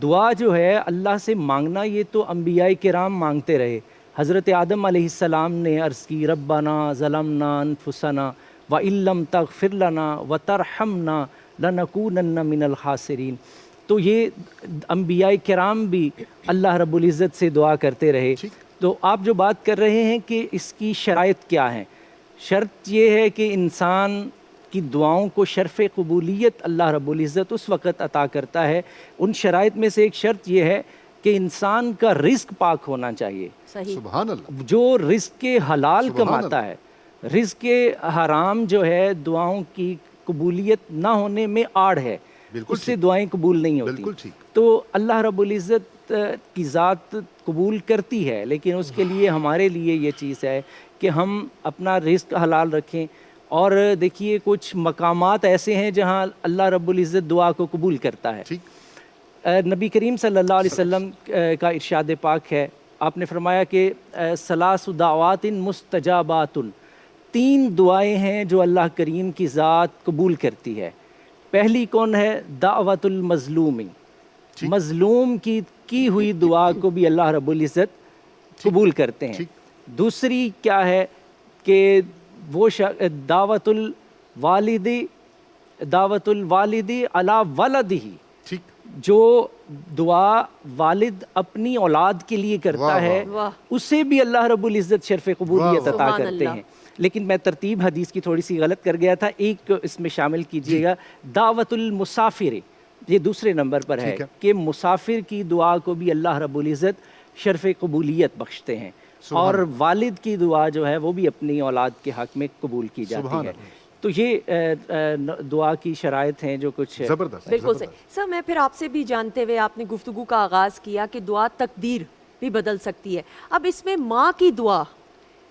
دعا جو ہے اللہ سے مانگنا، یہ تو انبیاء کرام مانگتے رہے. حضرت آدم علیہ السلام نے عرض کی ربنا ظلمنا انفسنا وَإِن لَّمْ تَغْفِرْ لَنَا وَتَرْحَمْنَا لَنَكُونَنَّ مِنَ الْخَاسِرِينَ. تو یہ انبیاء کرام بھی اللہ رب العزت سے دعا کرتے رہے. تو آپ جو بات کر رہے ہیں کہ اس کی شرائط کیا ہیں، شرط یہ ہے کہ انسان کی دعاؤں کو شرف قبولیت اللہ رب العزت اس وقت عطا کرتا ہے. ان شرائط میں سے ایک شرط یہ ہے کہ انسان کا رزق پاک ہونا چاہیے. صحیح. سبحان اللہ. جو رزق حلال سبحان کماتا ہے، رزق حرام جو ہے دعاؤں کی قبولیت نہ ہونے میں آڑ ہے، اس سے دعائیں قبول نہیں ہوتی. بالکل ٹھیک. تو اللہ رب العزت کی ذات قبول کرتی ہے، لیکن اس کے لیے ہمارے لیے یہ چیز ہے کہ ہم اپنا رزق حلال رکھیں. اور دیکھیے کچھ مقامات ایسے ہیں جہاں اللہ رب العزت دعا کو قبول کرتا ہے. ٹھیک. نبی کریم صلی اللہ علیہ وسلم کا ارشاد پاک ہے، آپ نے فرمایا کہ ثلاث دعوات مستجابات، 3 دعائیں ہیں جو اللہ کریم کی ذات قبول کرتی ہے. پہلی کون ہے؟ دعوت المظلوم، مظلوم کی ہوئی دعا کو بھی اللہ رب العزت قبول کرتے ہیں. دوسری کیا ہے کہ وہ دعوت الوالدی علی ولدہ، جو دعا والد اپنی اولاد کے لیے کرتا ہے اسے بھی اللہ رب العزت شرف قبولیت عطا کرتے ہیں. لیکن میں ترتیب حدیث کی تھوڑی سی غلط کر گیا تھا، ایک اس میں شامل کیجئے گا. دعوت المسافر، یہ دوسرے نمبر پر ہے کہ مسافر کی دعا کو بھی اللہ رب العزت شرف قبولیت بخشتے ہیں. اور والد کی دعا جو ہے وہ بھی اپنی اولاد کے حق میں قبول کی جاتی ہے. تو یہ دعا کی شرائط ہیں جو کچھ زبردست. بالکل صحیح. سر میں پھر آپ سے بھی جانتے ہوئے، آپ نے گفتگو کا آغاز کیا کہ دعا تقدیر بھی بدل سکتی ہے. اب اس میں ماں کی دعا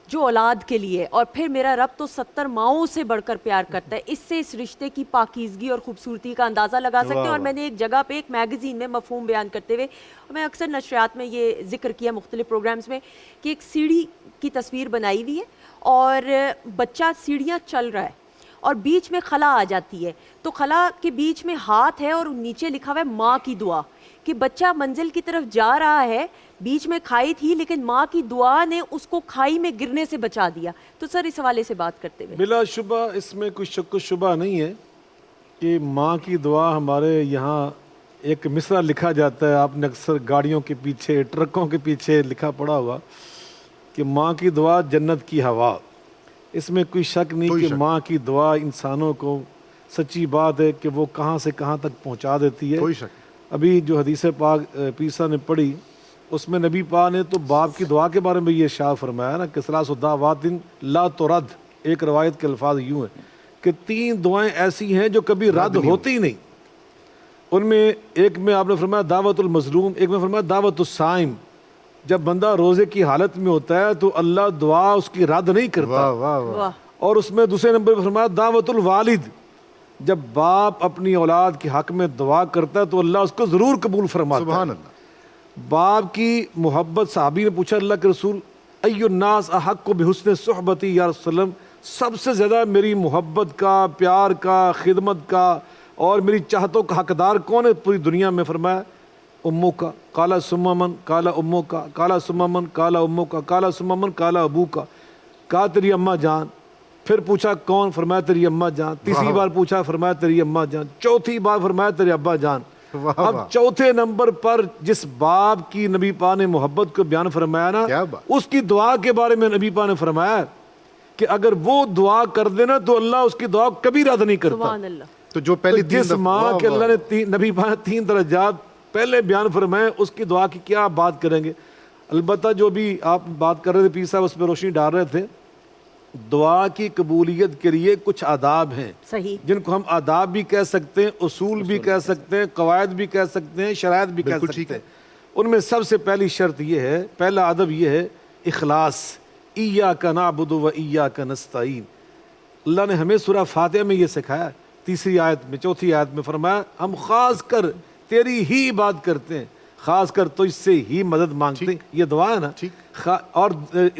جو اولاد کے لیے، اور پھر میرا رب تو 70 ماؤں سے بڑھ کر پیار کرتا ہے، اس سے اس رشتے کی پاکیزگی اور خوبصورتی کا اندازہ لگا سکتے ہیں. اور میں نے ایک جگہ پہ ایک میگزین میں مفہوم بیان کرتے ہوئے، میں اکثر نشریات میں یہ ذکر کیا مختلف پروگرامز میں، کہ ایک سیڑھی کی تصویر بنائی ہوئی ہے اور بچہ سیڑھیاں چل رہا ہے اور بیچ میں خلا آ جاتی ہے، تو خلا کے بیچ میں ہاتھ ہے اور نیچے لکھا ہوا ہے ماں کی دعا، کہ بچہ منزل کی طرف جا رہا ہے، بیچ میں کھائی تھی لیکن ماں کی دعا نے اس کو کھائی میں گرنے سے بچا دیا. تو سر اس حوالے سے بات کرتے ہوئے بلا شبہ اس میں کوئی شک و شبہ نہیں ہے کہ ماں کی دعا، ہمارے یہاں ایک مصرع لکھا جاتا ہے، آپ نے اکثر گاڑیوں کے پیچھے ٹرکوں کے پیچھے لکھا پڑا ہوا کہ ماں کی دعا جنت کی ہوا. اس میں کوئی شک نہیں کہ ماں کی دعا انسانوں کو، سچی بات ہے کہ وہ کہاں سے کہاں تک پہنچا دیتی ہے. کوئی شک. ابھی جو حدیث پاک پیسا نے پڑھی اس میں نبی پاک نے تو باپ کی دعا کے بارے میں یہ ارشاد فرمایا نا کہ ثلاث دعوات لا ترد. ایک روایت کے الفاظ یوں ہیں کہ 3 دعائیں ایسی ہیں جو کبھی رد ہوتی نہیں. ان میں ایک میں آپ نے فرمایا دعوت المظلوم، ایک میں فرمایا دعوت الصائم. جب بندہ روزے کی حالت میں ہوتا ہے تو اللہ دعا اس کی رد نہیں کرتا. اور اس میں دوسرے نمبر پر فرمایا دعوت الوالد، جب باپ اپنی اولاد کے حق میں دعا کرتا ہے تو اللہ اس کو ضرور قبول فرماتا ہے. سبحان اللہ. باپ کی محبت، صحابی نے پوچھا اللہ کے رسول ای الناس احق بحسن صحبتی یا رسول اللہ، سب سے زیادہ میری محبت کا، پیار کا، خدمت کا اور میری چاہتوں کا حقدار کون ہے پوری دنیا میں؟ فرمایا امو کا. قال ثم من؟ قال امو کا. قال ثم من؟ قال امو کا. قال ثم من؟ قال ابو کا. کہا تیری اماں جان. پھر پوچھا کون؟ فرمایا تیری اماں جان. تیسری بار پوچھا، فرمایا تیری اماں جان. چوتھی بار فرمایا تیرے ابا جان. اب چوتھے نمبر پر جس باپ کی نبی پاک نے محبت کو بیان فرمایا نا، اس کی دعا کے بارے میں نبی پاک نے فرمایا کہ اگر وہ دعا کر دینا تو اللہ اس کی دعا کبھی رد نہیں کرتا. سبحان اللہ. تو جو پہلی جس ماں کے اللہ نے نبی پاک نے 3 درجات پہلے بیان فرمائے، اس کی دعا کی کیا بات کریں گے. البتہ جو بھی آپ بات کر رہے تھے پیر صاحب، اس پہ روشنی ڈال رہے تھے. دعا کی قبولیت کے لیے کچھ آداب ہیں صحیح، جن کو ہم آداب بھی کہہ سکتے ہیں، اصول بھی کہہ سکتے ہیں، قواعد بھی کہہ سکتے ہیں، شرائط بھی کہہ سکتے ہیں. ان میں سب سے پہلی شرط یہ ہے، پہلا ادب یہ ہے اخلاص. ایاک نعبد و ایاک نستعین. اللہ نے ہمیں سورہ فاتحہ میں یہ سکھایا. 3 آیت میں، 4 آیت میں فرمایا ہم خاص کر تیری ہی عبادت کرتے ہیں، خاص کر تو اس سے ہی مدد مانگتے ہیں. یہ دعا ہے نا. اور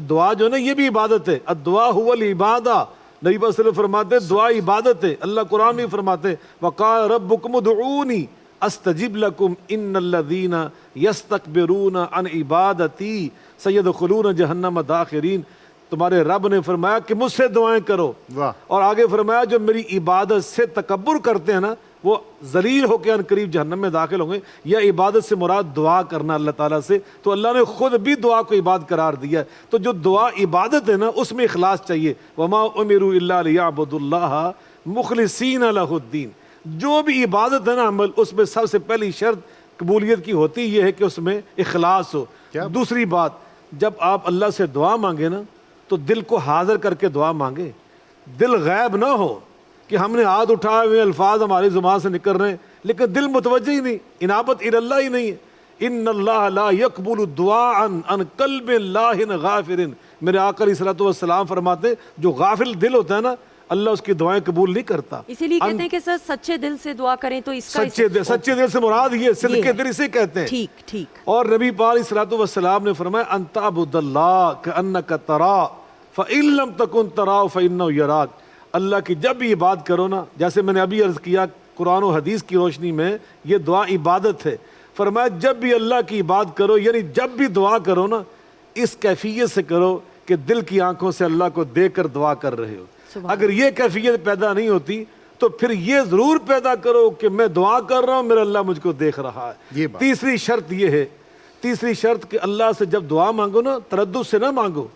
دعا جو ہے نا یہ بھی عبادت ہے. الدعاء هو العبادہ. نبی صلی اللہ علیہ وسلم فرماتے ہیں دعا عبادت ہے. اللہ قرآن میں فرماتے ہیں وقال ربکم ادعونی استجب لکم ان الذین یستکبرون عن عبادتی سیدخلون جہنم داخرین. تمہارے رب نے فرمایا کہ مجھ سے دعائیں کرو، اور آگے فرمایا جو میری عبادت سے تکبر کرتے ہیں نا وہ ذلیل ہو کے ان قریب جہنم میں داخل ہوں گے. یا عبادت سے مراد دعا کرنا اللہ تعالیٰ سے, تو اللہ نے خود بھی دعا کو عبادت قرار دیا ہے. تو جو دعا عبادت ہے نا اس میں اخلاص چاہیے. وما امروا الا ليعبدوا الله مخلصین لہ الدین. جو بھی عبادت ہے نا عمل, اس میں سب سے پہلی شرط قبولیت کی ہوتی یہ ہے کہ اس میں اخلاص ہو. دوسری بات, جب آپ اللہ سے دعا مانگے نا تو دل کو حاضر کر کے دعا مانگے, دل غائب نہ ہو کہ ہم نے ہاتھ اٹھائے ہوئے الفاظ ہماری زبان سے نکل رہے ہیں لیکن دل متوجہ ہی نہیں, انابت الی اللہ ہی نہیں ہے. ان اللہ لا يقبل دعاء عن قلب لاہ غافر. میرے آقا علیہ الصلوۃ والسلام فرماتے جو غافل دل ہوتا ہے نا اللہ اس کی دعائیں قبول نہیں کرتا. اسی لیے کہتے ہیں کہ سر سچے دل سے دعا کریں تو اس کا سچے دل سے مراد یہ صدق دل اسے کہتے ہیں. ٹھیک ٹھیک. اور نبی پاک علیہ الصلوۃ والسلام نے فرمایا ان تعبد اللہ کأنک تراه فإن لم تکن تراه فإنه یراک. اللہ کی جب بھی عبادت کرو نا, جیسے میں نے ابھی عرض کیا قرآن و حدیث کی روشنی میں یہ دعا عبادت ہے. فرمایا جب بھی اللہ کی عبادت کرو, یعنی جب بھی دعا کرو نا اس کیفیت سے کرو کہ دل کی آنکھوں سے اللہ کو دیکھ کر دعا کر رہے ہو. اگر یہ کیفیت پیدا نہیں ہوتی تو پھر یہ ضرور پیدا کرو کہ میں دعا کر رہا ہوں میرا اللہ مجھ کو دیکھ رہا ہے. تیسری شرط یہ ہے, تیسری شرط کہ اللہ سے جب دعا مانگو نا تردد سے نہ مانگو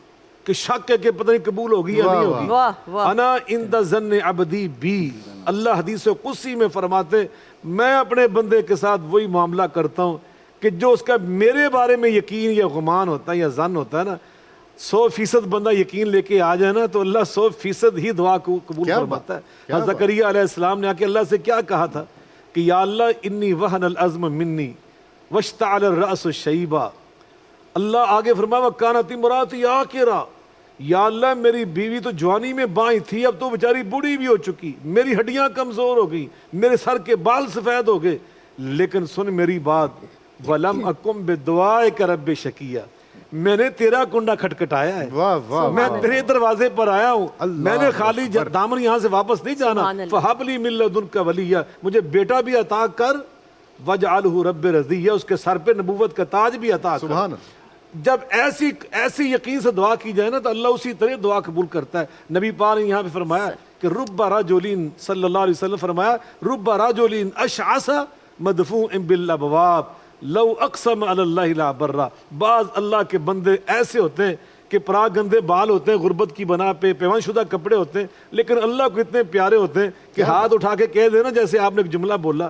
کہ شک ہے کہ پتہ نہیں قبول ہوگی یا نہیں ہوگی. انا عند ظن عبدی بی. اللہ حدیث قدسی میں فرماتے میں اپنے بندے کے ساتھ وہی معاملہ کرتا ہوں کہ جو اس کا میرے بارے میں یقین یا گمان ہوتا ہے یا ظن ہوتا ہے نا, 100% بندہ یقین لے کے آ جائے نا تو اللہ 100% ہی دعا کو قبول فرماتا ہے. زکریا علیہ السلام نے آ کے اللہ سے کیا کہا تھا کہ یا اللہ انی وہن العظم منی واشتعل الرأس شیبا. اللہ آگے فرمایا وکانت امراتی عاقرا. یا اللہ میری بیوی تو جوانی میں بائیں تھی, اب تو بیچاری بوڑھی بھی ہو چکی, میری ہڈیاں کمزور ہو گئی, میرے سر کے بال سفید ہو گئے, لیکن سن میری بات وَلَمْ أَكُمْ بِدُعَائِكَ رَبِّ شَقِيًّا. میں نے تیرا کنڈا کھٹکھٹایا ہے, میں تیرے دروازے پر آیا ہوں, میں نے خالی دامن یہاں سے واپس نہیں جانا. فَحَبْ لِي مِن لَدُنْكَ وَلِيًّا. مجھے بیٹا بھی عطا کر, وَاجْعَلْهُ رَبِّ رَضِيًّا. اس کے سر پہ نبوت کا تاج بھی عطا کر. جب ایسی یقین سے دعا کی جائے نا تو اللہ اسی طرح دعا قبول کرتا ہے. نبی پاک نے یہاں پہ فرمایا کہ رب رجل صلی اللہ علیہ وسلم فرمایا رب رجل اشعث مدفوع بالابواب لو اقسم علی اللہ لا برا. بعض اللہ کے بندے ایسے ہوتے ہیں کہ پراغ گندے بال ہوتے ہیں, غربت کی بنا پہ پیوند شدہ کپڑے ہوتے ہیں, لیکن اللہ کو اتنے پیارے ہوتے ہیں کہ ہاتھ اٹھا کے کہہ دینا, جیسے آپ نے ایک جملہ بولا,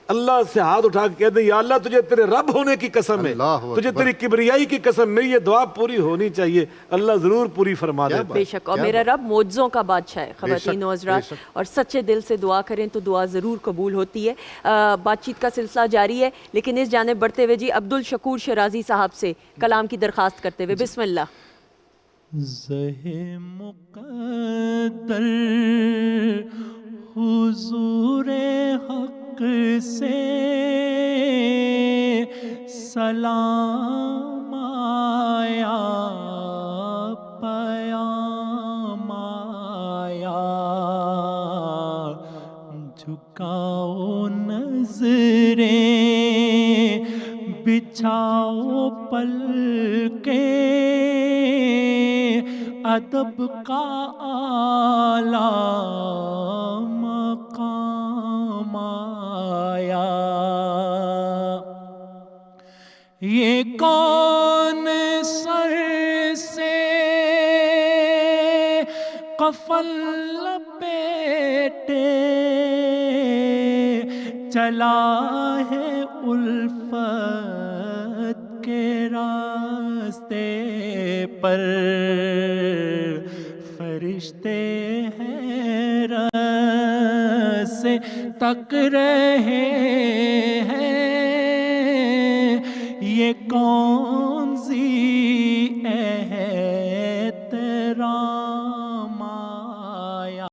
اللہ سے ہاتھ اٹھا کے کہہ دیں یا اللہ تجھے تیرے رب ہونے کی قسم ہے, تجھے تیری کبریائی کی قسم, میری یہ دعا پوری ہونی چاہیے, اللہ ضرور پوری فرما دیتا ہے. بے شک, اور میرا رب معجزوں کا بادشاہ ہے. خواتین و حضرات, اور سچے دل سے دعا کریں تو دعا ضرور قبول ہوتی ہے. بات چیت کا سلسلہ جاری ہے, لیکن اس جانب بڑھتے ہوئے جی عبدالشکور شرازی صاحب سے کلام کی درخواست کرتے ہوئے بسم اللہ. زہ مقدر حضور حق سے سلام آیا, پیام آیا, جھکاؤ نظریں بچھاؤ پلکیں, ادب کا اعلیٰ مقام آیا. یہ کون سر سے کفن لپیٹے چلا ہے الفت کے راستے پر, فرشتے ہیں رس سے تک رہے ہیں, یہ کون سی احترام آیا.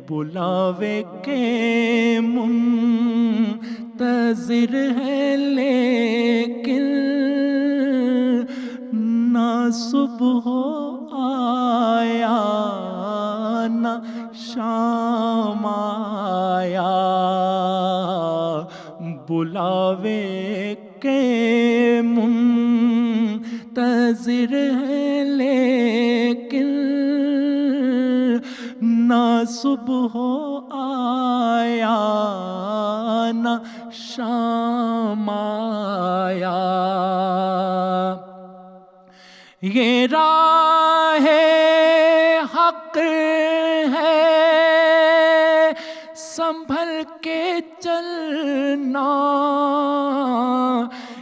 بلاوے کے منتظر ہے لیکن نہ صبح آیا نہ شام آیا بلاوے کے منتظر ہے لیکن نہ صبح آیا نہ شام آیا یہ راہ حق ہے سنبھل کے چلنا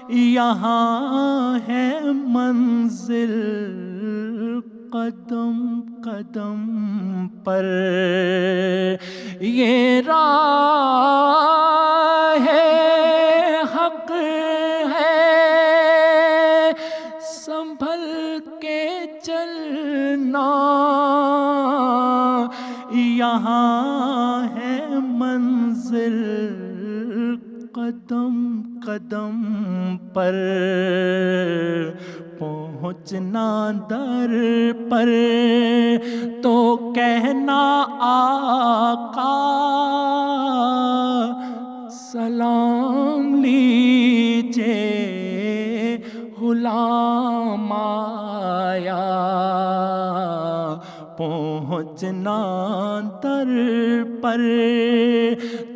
یہاں ہے منزل قدم قدم پر یہ راہ حق ہے سنبھل کے چلنا یہاں ہے منزل قدم قدم پر پہنچنا در پر تو کہنا آقا سلام لیجے غلام آیا پہنچنا در پر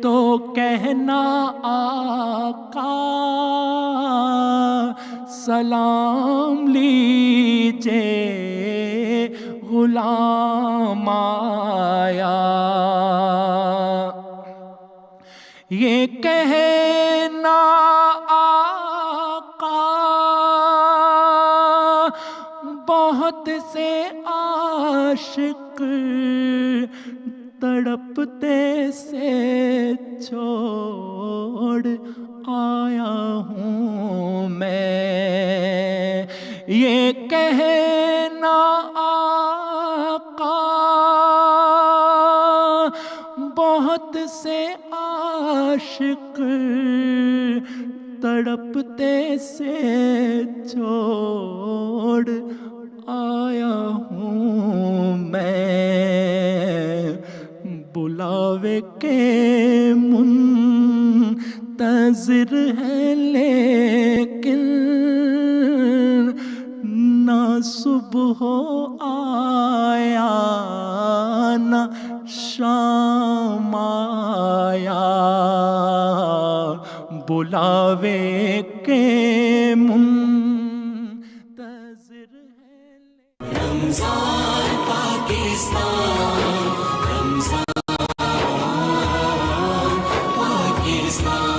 تو کہنا آقا سلام لیجے غلام آیا یہ کہنا آقا بہت سے عاشق تڑپتے سے چھوڑ آیا ہوں میں یہ کہنا آقا بہت سے عاشق تڑپتے سے چھوڑ آیا ہوں میں بلاوے کے منتظر ہے لیکن نہ صبح آیا نہ شام آیا بلاوے کے منتظر ہے رمضان پاکستان رمضان پاکستان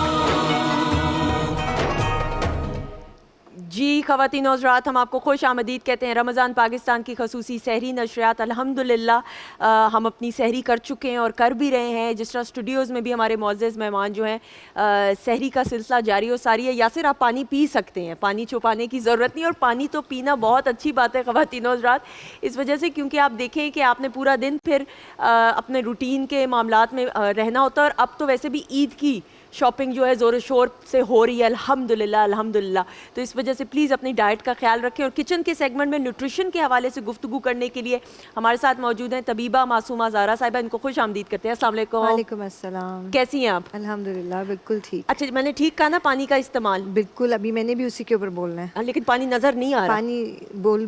جی خواتین و حضرات ہم آپ کو خوش آمدید کہتے ہیں رمضان پاکستان کی خصوصی سحری نشریات الحمدللہ ہم اپنی سحری کر چکے ہیں اور کر بھی رہے ہیں جس طرح اسٹوڈیوز میں بھی ہمارے معزز مہمان جو ہیں سحری کا سلسلہ جاری و ساری ہے یاسر آپ پانی پی سکتے ہیں پانی چھپانے کی ضرورت نہیں اور پانی تو پینا بہت اچھی بات ہے خواتین و حضرات اس وجہ سے کیونکہ آپ دیکھیں کہ آپ نے پورا دن پھر اپنے روٹین کے معاملات میں رہنا ہوتا ہے اور اب تو ویسے بھی عید کی شاپنگ جو ہے زور و شور سے ہو رہی ہے الحمدللہ الحمدللہ تو اس وجہ سے پلیز اپنی ڈائٹ کا خیال رکھیں اور کچن کے سیگمنٹ میں نیوٹریشن کے حوالے سے گفتگو کرنے کے لیے ہمارے ساتھ موجود ہیں طبیبہ معصومہ زہرا صاحبہ ان کو خوش آمدید کرتے ہیں السلام علیکم وعلیکم السلام کیسی ہیں آپ الحمدللہ بالکل ٹھیک اچھا میں نے ٹھیک کہا نا پانی کا استعمال بالکل ابھی میں نے بھی اسی کے اوپر بولنا ہے لیکن پانی نظر نہیں آ رہا پانی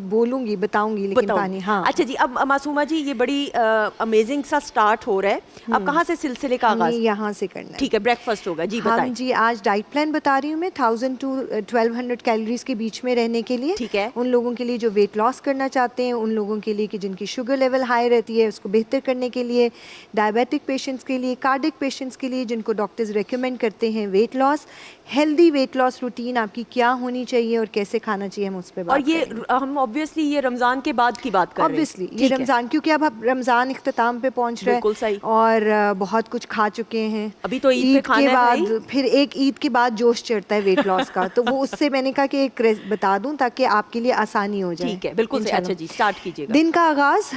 بولوں گی بتاؤں گی لیکن پانی ہاں اچھا جی اب معصومہ جی یہ بڑی امیزنگ سا سٹارٹ ہو رہا ہے اب کہاں سے سلسلے کا آغاز یہاں سے کرنا ہے ٹھیک ہے بریک فاسٹ ہوگا جی بتائیں جی آج ڈائٹ پلان بتا رہی ہوں میں 1000 to 1200 کیلوریز کے بیچ میں رہنے کے لیے ٹھیک ہے ان لوگوں کے لیے جو ویٹ لاس کرنا چاہتے ہیں ان لوگوں کے لیے کہ جن کی شوگر لیول ہائی رہتی ہے اس کو بہتر کرنے کے لیے ڈائبیٹک پیشنٹس کے لیے کارڈک پیشنٹس کے لیے جن کو ڈاکٹرز ریکمینڈ کرتے ہیں weight loss healthy weight loss routine آپ کی کیا ہونی چاہیے اور کیسے کھانا چاہیے ہم اس پہ بات اور یہ ہم اوبویسلی یہ رمضان کے بعد کی بات کر رہے ہیں اوبویسلی یہ رمضان کیونکہ اب رمضان اختتام پہ پہنچ رہا ہے بالکل صحیح اور بہت کچھ کھا چکے ہیں ابھی تو عید پہ کھانا کے بعد پھر ایک عید کے بعد جوش چڑھتا ہے ویٹ لاس کا تو وہ اس سے میں نے کہا کہ ایک بتا دوں تاکہ آپ کے لیے آسانی ہو جائے ٹھیک ہے بالکل اچھا جی سٹارٹ کیجیے گا دن کا آغاز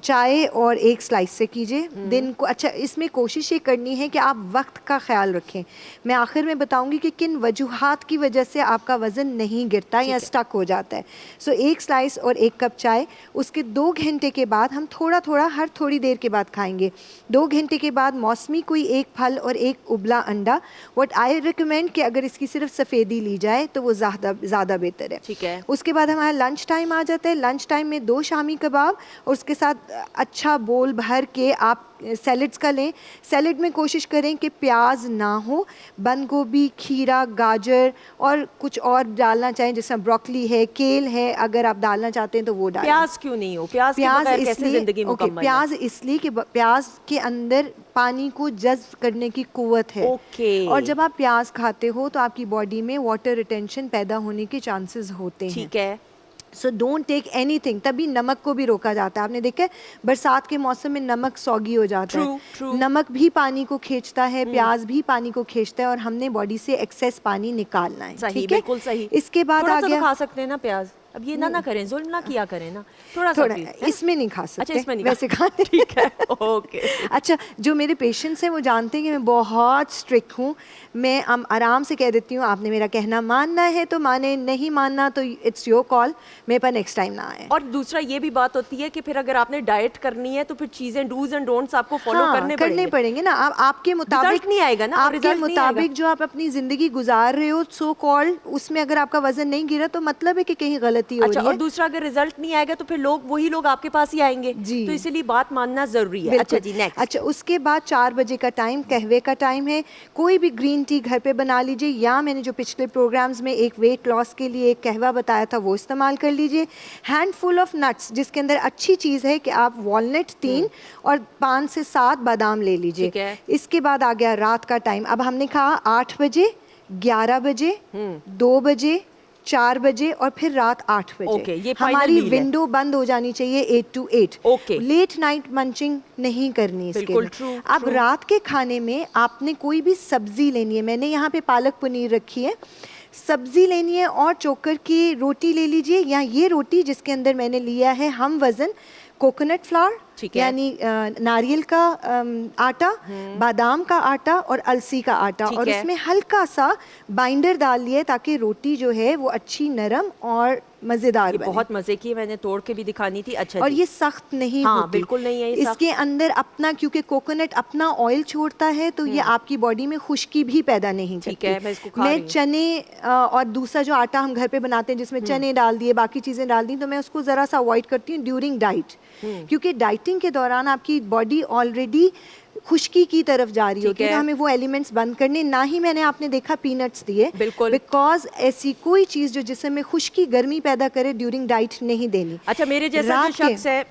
چائے اور ایک سلائس سے کیجیے دن کو. اچھا اس میں کوشش یہ کرنی ہے کہ آپ وقت کا خیال رکھیں. میں آخر میں بتاؤں گی کہ کن وجوہات کی وجہ سے آپ کا وزن نہیں گرتا یا اسٹک ہو جاتا ہے. سو ایک سلائس اور ایک کپ چائے, اس کے 2 گھنٹے کے بعد ہم تھوڑا تھوڑا ہر تھوڑی دیر کے بعد کھائیں گے. 2 گھنٹے کے بعد موسمی کوئی ایک پھل اور ایک ابلا انڈا. واٹ آئی ریکمینڈ کہ اگر اس کی صرف سفیدی لی جائے تو وہ زیادہ بہتر ہے. ٹھیک ہے. اس کے بعد ہمارا لنچ ٹائم آ جاتا ہے. لنچ ٹائم میں 2 شامی کباب اور اس کے ساتھ اچھا بول بھر کے آپ سیلڈس کا لیں. سیلڈ میں کوشش کریں کہ پیاز نہ ہو, بند گوبھی, کھیرا, گاجر اور کچھ اور ڈالنا چاہیں جیسا بروکلی ہے, کیل ہے, اگر آپ ڈالنا چاہتے ہیں تو وہ ڈالیں. پیاز کیوں نہیں ہو؟ پیاز کے بغیر کیسے زندگی مکمل ہے؟ پیاز اس لیے کہ پیاز کے اندر پانی کو جذب کرنے کی قوت ہے. اور جب آپ پیاز کھاتے ہو تو آپ کی باڈی میں واٹر ریٹینشن پیدا ہونے کے چانسز ہوتے ہیں. ٹھیک ہے. So don't take any thing. تبھی نمک کو بھی روکا جاتا ہے. آپ نے دیکھا ہے برسات کے موسم میں نمک سوگی ہو جاتا ہے. نمک بھی پانی کو کھینچتا ہے, پیاز بھی پانی کو کھینچتا ہے, اور ہم نے باڈی سے ایکسیس پانی نکالنا ہے. صحیح, بالکل صحیح. اس کے بعد آ گیا, کھا سکتے ہیں نا پیاز. اب یہ نہ کریں, ظلم نہ کیا کریں نا, تھوڑا اس میں نہیں کھا سکتے. اچھا اس میں نہیں ویسے کھاتے. ٹھیک ہے, اوکے. اچھا جو میرے پیشنٹس ہیں وہ جانتے ہیں کہ میں بہت اسٹرکٹ ہوں. میں آرام سے کہہ دیتی ہوں آپ نے میرا کہنا ماننا ہے تو مانے, نہیں ماننا تو اٹس یور کال, میرے پاس نیکسٹ ٹائم نہ آئے. اور دوسرا یہ بھی بات ہوتی ہے کہ پھر اگر آپ نے ڈائٹ کرنی ہے تو پھر چیزیں ڈوز اینڈ ڈونٹس آپ کو فالو کرنے پڑیں گے نا. آپ کے مطابق نہیں آئے گا نا, آپ کے مطابق جو آپ اپنی زندگی گزار رہے ہو سو کالڈ, اس میں اگر آپ کا وزن نہیں گرا تو مطلب ہے کہ کہیں غلطی ہو رہی ہے. اور دوسرا اگر رزلٹ نہیں آئے گا تو پھر وہی لوگ آپ کے پاس ہی آئیں گے. تو اسی لیے بات ماننا ضروری ہے. اچھا جی نیکسٹ. اچھا اس کے بعد 4 بجے کا ٹائم قہوے کا ٹائم ہے. کوئی بھی گرین ٹی گھر پہ بنا لیجیے, یا میں نے جو پچھلے پروگرامز میں ایک ویٹ لاس کے لیے ایک قہوہ بتایا تھا وہ استعمال کر لیجیے. ہینڈ فل آف نٹس, جس کے اندر اچھی چیز ہے کہ آپ والنٹ 3 اور 5 سے 7 بادام لے لیجیے. اس کے بعد آ گیا رات کا ٹائم. اب ہم نے کہا 8 بجے, 11 بجے, 2 بجے, 4 بجے اور پھر رات 8 بجے. ہماری ونڈو بند ہو جانی چاہیے 8 to 8. لیٹ نائٹ منچنگ نہیں کرنی اس کے لیے. اب رات کے کھانے میں آپ نے کوئی بھی سبزی لینی ہے. میں نے یہاں پہ پالک پنیر رکھی ہے. سبزی لینی ہے اور چوکر کی روٹی لے لیجیے, یا یہ روٹی جس کے اندر میں نے لیا ہے ہم وزن کوکونٹ فلاور, یعنی ناریل کا آٹا, بادام کا آٹا اور السی کا آٹا, اور اس میں ہلکا سا بائنڈر ڈال لیے تاکہ روٹی جو ہے وہ اچھی نرم اور مزیدار بنے. بہت مزے کی, میں نے توڑ کے بھی دکھانی تھی. اچھا اور یہ سخت نہیں ہوتی, بالکل نہیں ہے. اس کے اندر اپنا, کیونکہ کوکونٹ اپنا آئل چھوڑتا ہے تو یہ آپ کی باڈی میں خشکی بھی پیدا نہیں کرتی. میں چنے اور دوسرا جو آٹا ہم گھر پہ بناتے ہیں جس میں چنے ڈال دیے, باقی چیزیں ڈال دی, تو میں اس کو ذرا سا اوائڈ کرتی ہوں ڈیورنگ ڈائٹ, کیونکہ ڈائٹنگ کے دوران آپ کی باڈی آلریڈی خشکی کی طرف جا رہی ہوتی ہے, تو ہمیں وہ ایلیمنٹس بند کرنے. نہ ہی میں نے آپ نے دیکھا پینٹس دیے, بیکاز ایسی کوئی چیز جو جسم میں خشکی گرمی پیدا کرے ڈیورنگ ڈائٹ نہیں دینی. اچھا میرے جیسا جو شخص ہے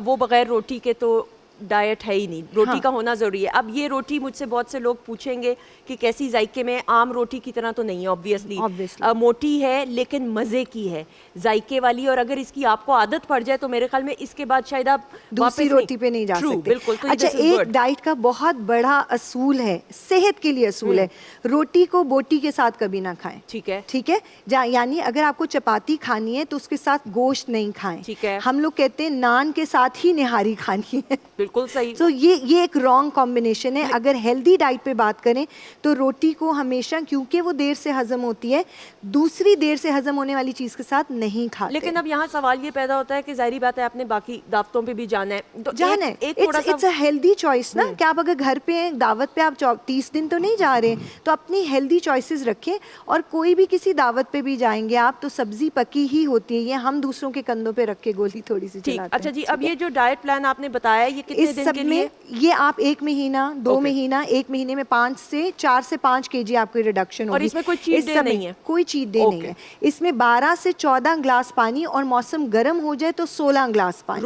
وہ بغیر روٹی کے تو ڈائٹ ہے ہی نہیں, روٹی کا ہونا ضروری ہے. اب یہ روٹی مجھ سے بہت سے لوگ پوچھیں گے کہ کیسی ذائقے میں, عام روٹی کی طرح تو نہیں ہے آبویسلی, موٹی ہے لیکن مزے کی ہے, ذائقے والی, اور اگر اس کی آپ کو عادت پڑ جائے تو میرے خیال میں اس کے بعد شاید آپ دوسری روٹی پہ نہیں جا سکتے. اچھا ایک ڈائٹ کا بہت بڑا اصول ہے, صحت کے لیے اصول ہے, روٹی کو بوٹی کے ساتھ کبھی نہ کھائیں. ٹھیک ہے, ٹھیک ہے, یعنی اگر آپ کو چپاتی کھانی ہے تو اس کے ساتھ گوشت نہیں کھائیں. ٹھیک ہے, ہم لوگ کہتے ہیں نان کے ساتھ ہی نہاری کھانی ہے. بالکل صحیح. تو یہ ایک رانگ کمبینیشن ہے. اگر ہیلدی ڈائٹ پہ بات کریں تو روٹی کو ہمیشہ, کیونکہ وہ دیر سے ہضم ہوتی ہے, دوسری دیر سے ہضم ہونے والی چیز کے ساتھ نہیں کھاتے. لیکن اب یہاں سوال یہ پیدا ہوتا ہے کہ ظاہری بات ہے آپ نے باقی دعوتوں پہ بھی جانا ہے, اٹس اے ہیلدی چوائس نا, کہ آپ اگر گھر پہ دعوت پہ آپ 30 دن تو نہیں جا رہے, تو اپنی ہیلدی چوائسیز رکھیں. اور کوئی بھی کسی دعوت پہ بھی جائیں گے آپ تو سبزی پکی ہی ہوتی ہے, یہ ہم دوسروں کے کندھوں پہ رکھ کے گولی تھوڑی سی چلاتے ہیں. اچھا جی, اب یہ جو ڈائٹ پلان آپ نے بتایا یہ کتنے دن کے لیے؟ یہ آپ 1 مہینہ 2 مہینہ, 1 مہینے میں 4 سے 5 kg آپ کی ریڈکشن ہوگی. اور اس میں کوئی چیٹ ڈے نہیں ہے؟ کوئی چیٹ ڈے نہیں ہے. اس میں 12 سے 14 گلاس پانی, اور موسم گرم ہو جائے تو 16 گلاس پانی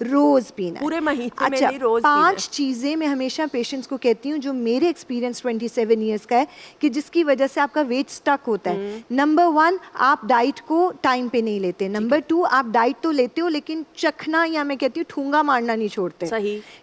روز پینا. پورے مہینے میں نہیں, روز. 5 چیزیں میں ہمیشہ پیشنٹس کو کہتی ہوں جو میرے ایکسپیرینس 27 ایئرس کا ہے کہ جس کی وجہ سے آپ کا ویٹ سٹک ہوتا ہے. نمبر 1, آپ ڈائٹ کو ٹائم پہ نہیں لیتے. نمبر 2, آپ ڈائٹ تو لیتے ہو لیکن چکھنا, یا میں کہتی ہوں ٹھونگا مارنا نہیں چھوڑتے. صحیح।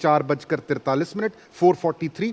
4:43 4:43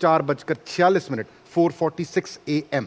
4:46 4:46 AM।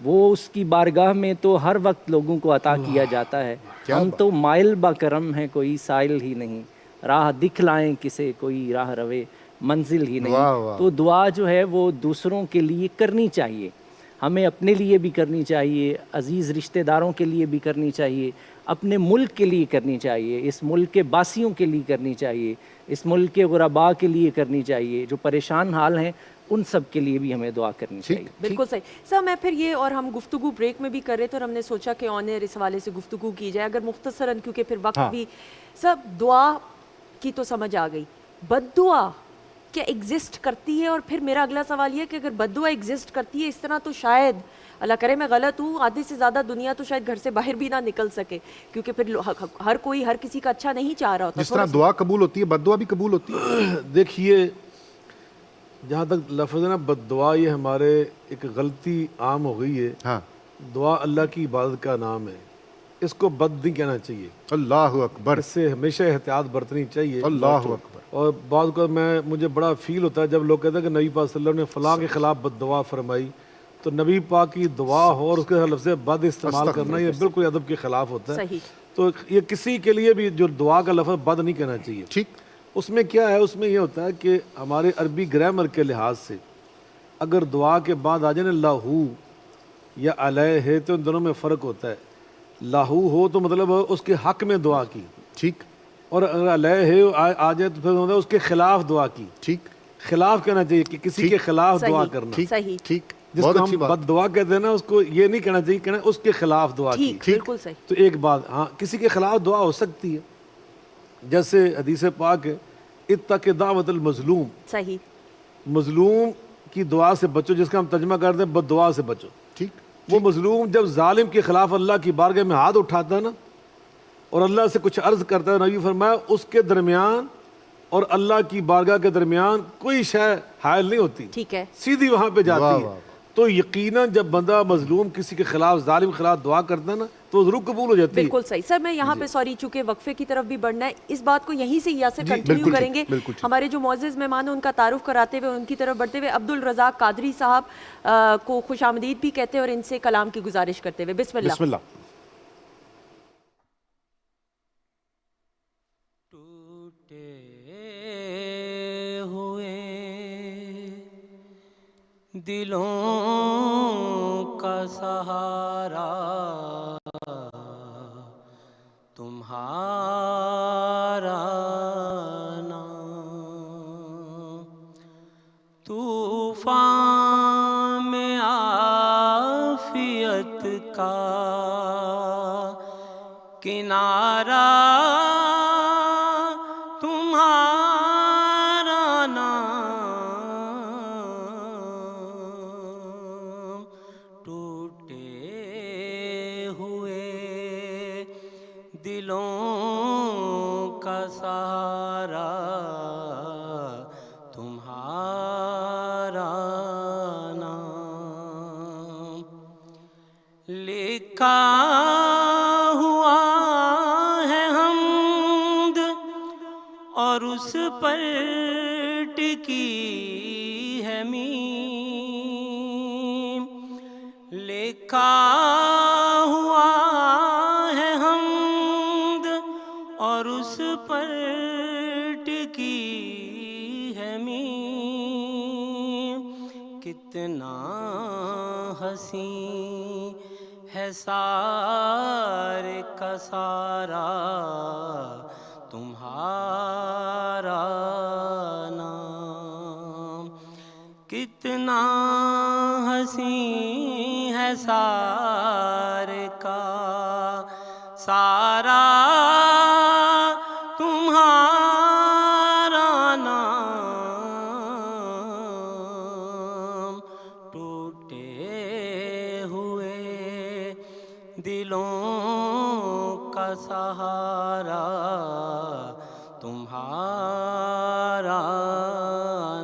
وہ اس کی بارگاہ میں تو ہر وقت لوگوں کو عطا کیا جاتا ہے. ہم تو مائل با کرم ہیں کوئی سائل ہی نہیں, راہ دکھلائیں کسے کوئی راہ روے منزل ہی نہیں. تو دعا جو ہے وہ دوسروں کے لیے کرنی چاہیے, ہمیں اپنے لیے بھی کرنی چاہیے, عزیز رشتہ داروں کے لیے بھی کرنی چاہیے, اپنے ملک کے لیے کرنی چاہیے, اس ملک کے باسیوں کے لیے کرنی چاہیے, اس ملک کے غرباء کے لیے کرنی چاہیے, جو پریشان حال ہیں ان سب کے لیے بھی ہمیں دعا کرنی چاہیے. بالکل صحیح سر. میں پھر یہ, اور ہم گفتگو بریک میں بھی کر رہے تھے اور ہم نے سوچا کہ آن ایئر اس حوالے سے گفتگو کی جائے, اگر مختصراً, کیونکہ پھر وقت بھی. سب دعا کی تو سمجھ آ گئی, بد دعا کیا ایگزسٹ کرتی ہے؟ اور پھر میرا اگلا سوال یہ کہ اگر بد دعا ایگزسٹ کرتی ہے اس طرح, تو شاید اللہ کرے میں غلط ہوں, آدھی سے زیادہ دنیا تو شاید گھر سے باہر بھی نہ نکل سکے, کیونکہ پھر ہر کوئی ہر کسی کا اچھا نہیں چاہ رہا ہوتا. جس طرح دعا قبول ہوتی ہے بد دعا بھی قبول ہوتی ہے. دیکھیے جہاں تک لفظ ہے نا بد دعا, یہ ہمارے ایک غلطی عام ہو گئی ہے. ہاں, دعا اللہ کی عبادت کا نام ہے, اس کو بد نہیں کہنا چاہیے. اللہ اکبر. اس سے ہمیشہ احتیاط برتنی چاہیے. اللہ اکبر. اور بعض کو مجھے بڑا فیل ہوتا ہے جب لوگ کہتے ہیں کہ نبی پاک صلی اللہ علیہ وسلم نے فلاں کے خلاف بد دعا فرمائی, تو نبی پاک کی دعا ہو اور اس کے لفظ بد استعمال کرنا یہ بالکل ادب کے خلاف ہوتا ہے. تو یہ کسی کے لیے بھی جو دعا کا لفظ بد نہیں کہنا چاہیے. ٹھیک. اس میں کیا ہے, اس میں یہ ہوتا ہے کہ ہمارے عربی گرامر کے لحاظ سے اگر دعا کے بعد آ جائے نا لاہو یا علیہ ہے, تو ان دونوں میں فرق ہوتا ہے. لاہو ہو تو مطلب اس کے حق میں دعا کی, ٹھیک, اور اگر علیہ ہے آ جائے تو پھر اس کے خلاف دعا کی. ٹھیک, خلاف کہنا چاہیے کہ کسی کے خلاف دعا کرنا. ٹھیک. جس کو ہم بد دعا کہتے ہیں نا, اس کو یہ نہیں کہنا چاہیے, کہنا اس کے خلاف دعا کی. بالکل صحیح. تو ایک بات, ہاں کسی کے خلاف دعا ہو سکتی ہے, جیسے حدیث پاک ہے اتق دعوت المظلوم, صحیح, مظلوم کی دعا سے بچو, جس کا ہم ترجمہ کرتے ہیں بد دعا سے بچو. ٹھیک. وہ مظلوم جب ظالم کے خلاف اللہ کی بارگاہ میں ہاتھ اٹھاتا ہے نا اور اللہ سے کچھ عرض کرتا ہے, نبی فرمایا اس کے درمیان اور اللہ کی بارگاہ کے درمیان کوئی شے حائل نہیں ہوتی. ٹھیک ہے, سیدھی وہاں پہ جاتی ہے. تو یقیناً جب بندہ مظلوم کسی کے خلاف ظالم خلاف دعا کرتا ہے نا تو ضرور قبول ہو جاتی ہے. بالکل صحیح. سر میں یہاں پہ سوری, چونکہ وقفے کی طرف بھی بڑھنا ہے, اس بات کو یہیں سے یہاں سے کنٹینیو کریں گے. ہمارے جو معزز مہمان ہیں ان کا تعارف کراتے ہوئے, ان کی طرف بڑھتے ہوئے, عبد الرزاق قادری صاحب کو خوش آمدید بھی کہتے ہیں اور ان سے کلام کی گزارش کرتے ہوئے. بسم اللہ. بسم اللہ. دلوں کا سہارا تمہارا نام, طوفان میں عافیت کا کنارہ دلوں کا سہارا تمہارا نام, لکھا ہوا ہے حمد اور اس پر ٹکی ہے میم, لکھا ہوا ہے حمد اور اس پر ٹکی ہے میم, کتنا حسین ہے سارے کا سارا تمہارا نام, کتنا حسین ہے سارے کا سارا تمہارا نام, ٹوٹے ہوئے دلوں کا سہارا تمہارا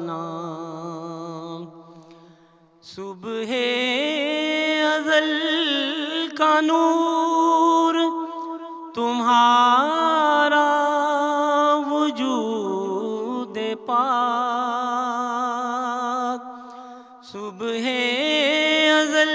نام, صبح ازل کا نور تمہارا وجود پاک, صبح ازل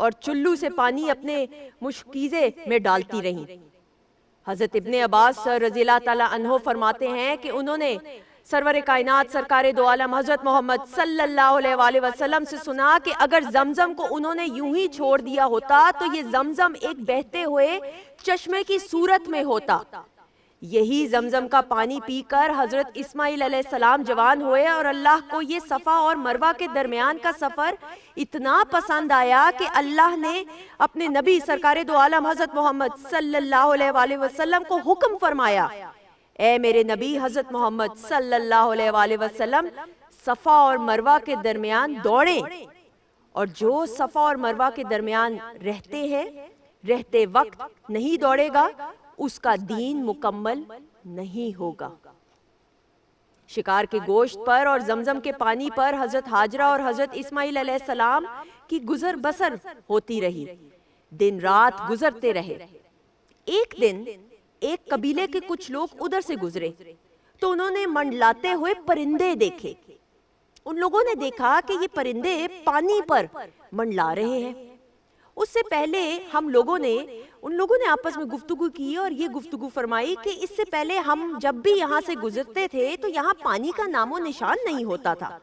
اور چلو سے پانی اپنے مشکیزے میں ڈالتی رہیں۔ حضرت ابن عباس رضی اللہ تعالیٰ عنہ فرماتے ہیں کہ انہوں نے سرور کائنات سرکار دو عالم حضرت محمد صلی اللہ علیہ وآلہ وسلم سے سنا کہ اگر زمزم کو انہوں نے یوں ہی چھوڑ دیا ہوتا تو یہ زمزم ایک بہتے ہوئے چشمے کی صورت میں ہوتا۔ یہی زمزم کا پانی پی کر حضرت اسماعیل علیہ السلام جوان ہوئے اور اللہ کو یہ صفا اور مروہ کے درمیان کا سفر اتنا پسند آیا کہ اللہ نے اپنے نبی سرکار دو عالم حضرت محمد صلی اللہ علیہ وآلہ وسلم کو حکم فرمایا، اے میرے نبی حضرت محمد صلی اللہ علیہ وآلہ وسلم صفا اور مروہ کے درمیان دوڑیں، اور جو صفا اور مروہ کے درمیان رہتے وقت نہیں دوڑے گا اس کا دین مکمل نہیں ہوگا۔ شکار کے گوشت پر اور زمزم کے پانی پر حضرت ہاجرہ اور حضرت اسماعیل علیہ السلام کی گزر بسر ہوتی رہی، دن رات گزرتے رہے۔ ایک دن ایک قبیلے کے کچھ لوگ ادھر سے گزرے تو انہوں نے منڈلاتے ہوئے پرندے دیکھے۔ ان لوگوں نے دیکھا کہ یہ پرندے پانی پر منڈلا رہے ہیں۔ اس سے پہلے ان لوگوں نے آپس میں گفتگو کی اور یہ گفتگو فرمائی کہ اس سے پہلے ہم جب بھی یہاں سے گزرتے تھے تو یہاں پانی کا نام و نشان نہیں ہوتا تھا۔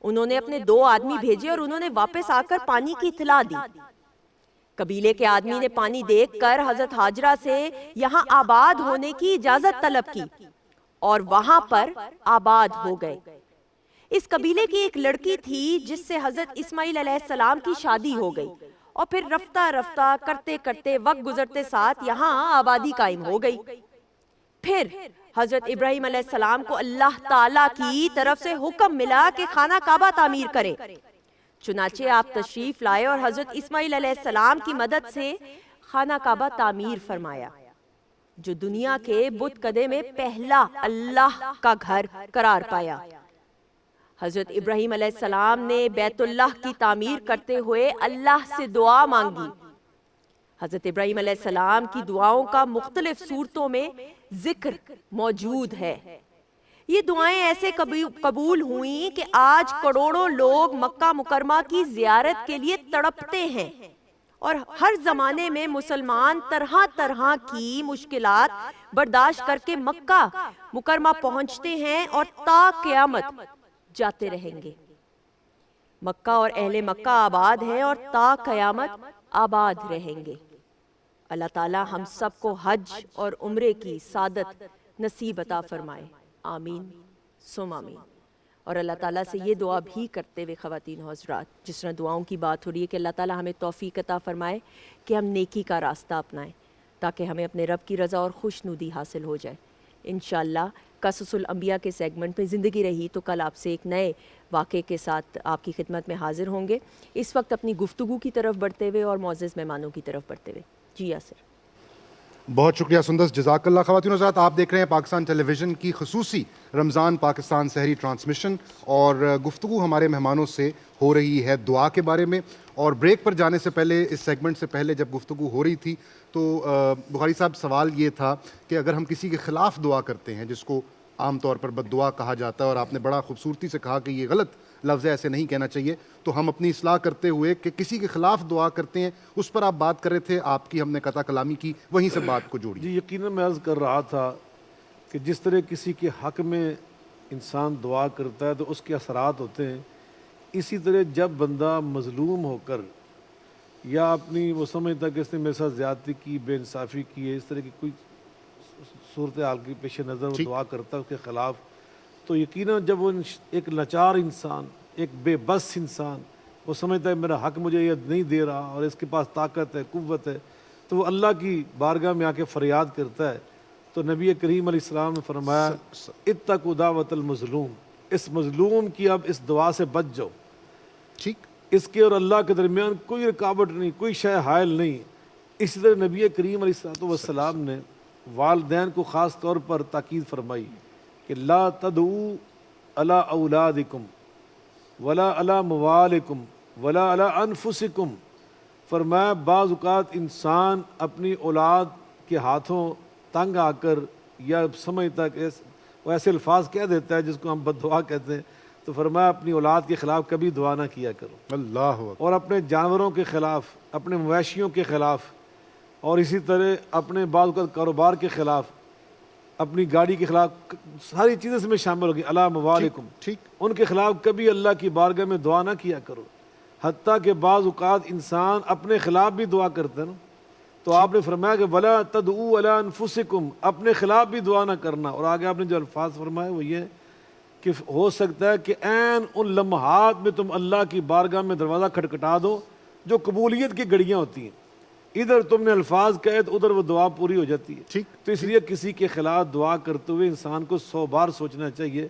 انہوں نے اپنے 2 آدمی بھیجے اور انہوں نے واپس آ کر پانی کی اطلاع دی۔ قبیلے کے آدمی نے پانی دیکھ کر حضرت ہاجرہ سے یہاں آباد ہونے کی اجازت طلب کی اور وہاں پر آباد ہو گئے۔ اس قبیلے کی ایک لڑکی تھی جس سے حضرت اسماعیل علیہ السلام کی شادی ہو گئی، اور پھر رفتہ رفتہ کرتے کرتے وقت گزرتے ساتھ یہاں آبادی قائم ہو گئی۔ پھر حضرت ابراہیم علیہ السلام کو اللہ تعالیٰ کی طرف سے حکم ملا کہ خانہ کعبہ تعمیر کرے۔ چنانچہ آپ تشریف لائے اور حضرت اسماعیل علیہ السلام کی مدد سے خانہ کعبہ تعمیر فرمایا، جو دنیا کے بت کدے میں پہلا اللہ کا گھر قرار پایا۔ حضرت ابراہیم علیہ السلام نے بیت اللہ کی تعمیر کرتے ہوئے اللہ سے دعا مانگی۔ حضرت ابراہیم علیہ السلام کی دعاؤں کا مختلف صورتوں میں ذکر موجود ہے۔ یہ دعائیں ایسے قبول ہوئیں کہ آج کروڑوں لوگ مکہ مکرمہ کی زیارت کے لیے تڑپتے ہیں، اور ہر زمانے میں مسلمان طرح طرح کی مشکلات برداشت کر کے مکہ مکرمہ پہنچتے ہیں اور تا قیامت جاتے رہیں گے۔ مکہ اور اہل مکہ آباد ہیں اور تا قیامت آباد رہیں گے۔ اللہ تعالی ہم سب کو حج اور عمرے کی سعادت نصیب عطا فرمائے، آمین ثم آمین۔ اور اللہ تعالیٰ سے یہ دعا بھی کرتے ہوئے خواتین و حضرات، جس طرح دعاؤں کی بات ہو رہی ہے، کہ اللہ تعالیٰ ہمیں توفیق عطا فرمائے کہ ہم نیکی کا راستہ اپنائیں تاکہ ہمیں اپنے رب کی رضا اور خوشنودی حاصل ہو جائے۔ انشاءاللہ قصص الانبیاء کے سیگمنٹ میں زندگی رہی تو کل آپ سے ایک نئے واقعے کے ساتھ آپ کی خدمت میں حاضر ہوں گے۔ اس وقت اپنی گفتگو کی طرف بڑھتے ہوئے اور معزز مہمانوں کی طرف بڑھتے ہوئے، جی یاسر۔ بہت شکریہ سندس، جزاک اللہ۔ خواتین و حضرات، آپ دیکھ رہے ہیں پاکستان ٹیلی ویژن کی خصوصی رمضان پاکستان سحری ٹرانسمیشن، اور گفتگو ہمارے مہمانوں سے ہو رہی ہے دعا کے بارے میں۔ اور بریک پر جانے سے پہلے، اس سیگمنٹ سے پہلے جب گفتگو ہو رہی تھی تو بخاری صاحب سوال یہ تھا کہ اگر ہم کسی کے خلاف دعا کرتے ہیں، جس کو عام طور پر بد دعا کہا جاتا ہے، اور آپ نے بڑا خوبصورتی سے کہا کہ یہ غلط لفظ ہے، ایسے نہیں کہنا چاہیے، تو ہم اپنی اصلاح کرتے ہوئے کہ کسی کے خلاف دعا کرتے ہیں، اس پر آپ بات کر رہے تھے، آپ کی ہم نے قطع کلامی کی، وہیں سے بات کو جوڑی۔ جی یقیناً میں عرض کر رہا تھا کہ جس طرح کسی کے حق میں انسان دعا کرتا ہے تو اس کے اثرات ہوتے ہیں، اسی طرح جب بندہ مظلوم ہو کر یا اپنی وہ سمجھتا کہ اس نے میرے ساتھ زیادتی کی، بے انصافی کی ہے، اس طرح کی کوئی صورتحال کی پیش نظر وہ دعا کرتا ہے اس کے خلاف، تو یقیناً جب وہ ایک لاچار انسان، ایک بے بس انسان، وہ سمجھتا ہے میرا حق مجھے یہ نہیں دے رہا اور اس کے پاس طاقت ہے، قوت ہے، تو وہ اللہ کی بارگاہ میں آ کے فریاد کرتا ہے۔ تو نبی کریم علیہ السلام نے فرمایا اتقوا دعوت المظلوم، اس مظلوم کی اب اس دعا سے بچ جاؤ۔ ٹھیک، اس کے اور اللہ کے درمیان کوئی رکاوٹ نہیں، کوئی شے حائل نہیں۔ اسی طرح نبی کریم علیہ السلام نے والدین کو خاص طور پر تاکید فرمائی کہ لا تدعوا علی اولادکم ولا علی موالکم ولا علی انفسکم۔ فرمایا بعض اوقات انسان اپنی اولاد کے ہاتھوں تنگ آ کر یا سمجھتا کہ وہ ایسے الفاظ کہہ دیتا ہے جس کو ہم بد دعا کہتے ہیں، تو فرمایا اپنی اولاد کے خلاف کبھی دعا نہ کیا کرو، اللہ اکبر. اور اپنے جانوروں کے خلاف، اپنے مویشیوں کے خلاف، اور اسی طرح اپنے بعض اوقات کاروبار کے خلاف، اپنی گاڑی کے خلاف، ساری چیزیں اس میں شامل ہوگی. اللہ موالکم، ٹھیک. ان کے خلاف کبھی اللہ کی بارگاہ میں دعا نہ کیا کرو. حتیٰ کہ بعض اوقات انسان اپنے خلاف بھی دعا کرتا ہے نا، تو آپ نے فرمایا کہ ولا تدعوا علی انفسکم، اپنے خلاف بھی دعا نہ کرنا. اور آگے آپ نے جو الفاظ فرمائے وہ یہ کہ ہو سکتا ہے کہ عین ان لمحات میں تم اللہ کی بارگاہ میں دروازہ کھٹکھٹا دو جو قبولیت کی گھڑیاں ہوتی ہیں. ادھر تم نے الفاظ کہے تو ادھر وہ دعا پوری ہو جاتی ہے. ٹھیک. تو اس لیے کسی کے خلاف دعا کرتے ہوئے انسان کو 100 بار سوچنا چاہیے.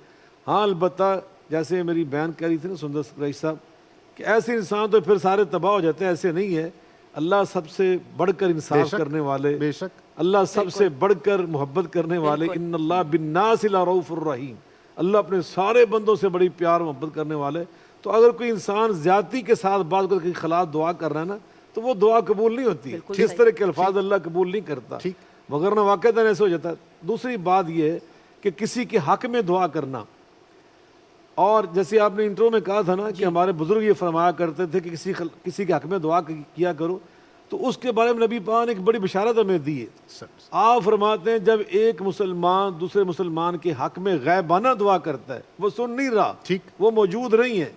ہاں البتہ جیسے میری بہن کہہ رہی تھی نا سندر رئیس صاحب کہ ایسے انسان تو پھر سارے تباہ ہو جاتے ہیں، ایسے نہیں ہے. اللہ سب سے بڑھ کر انصاف کرنے والے، بے شک اللہ سب سے بڑھ کر محبت کرنے والے، ان اللہ بالناس لرؤوف الرحیم، اللہ اپنے سارے بندوں سے بڑی پیار محبت کرنے والے. تو اگر کوئی انسان زیادتی کے ساتھ بعض کے خلاف دعا کر رہا ہے نا تو وہ دعا قبول نہیں ہوتی. اس طرح کے الفاظ اللہ قبول نہیں کرتا، وغیرہ واقعتاً ایسے ہو جاتا ہے. دوسری بات یہ ہے کہ کسی کے حق میں دعا کرنا، اور جیسے آپ نے انٹرو میں کہا تھا نا کہ ہمارے بزرگ یہ فرمایا کرتے تھے کہ کسی کے حق میں دعا کیا کرو، تو اس کے بارے میں نبی پاک نے ایک بڑی بشارت ہمیں دی ہے. آپ فرماتے ہیں جب ایک مسلمان دوسرے مسلمان کے حق میں غیبانہ دعا کرتا ہے، وہ سن نہیں رہا، وہ موجود نہیں ہے،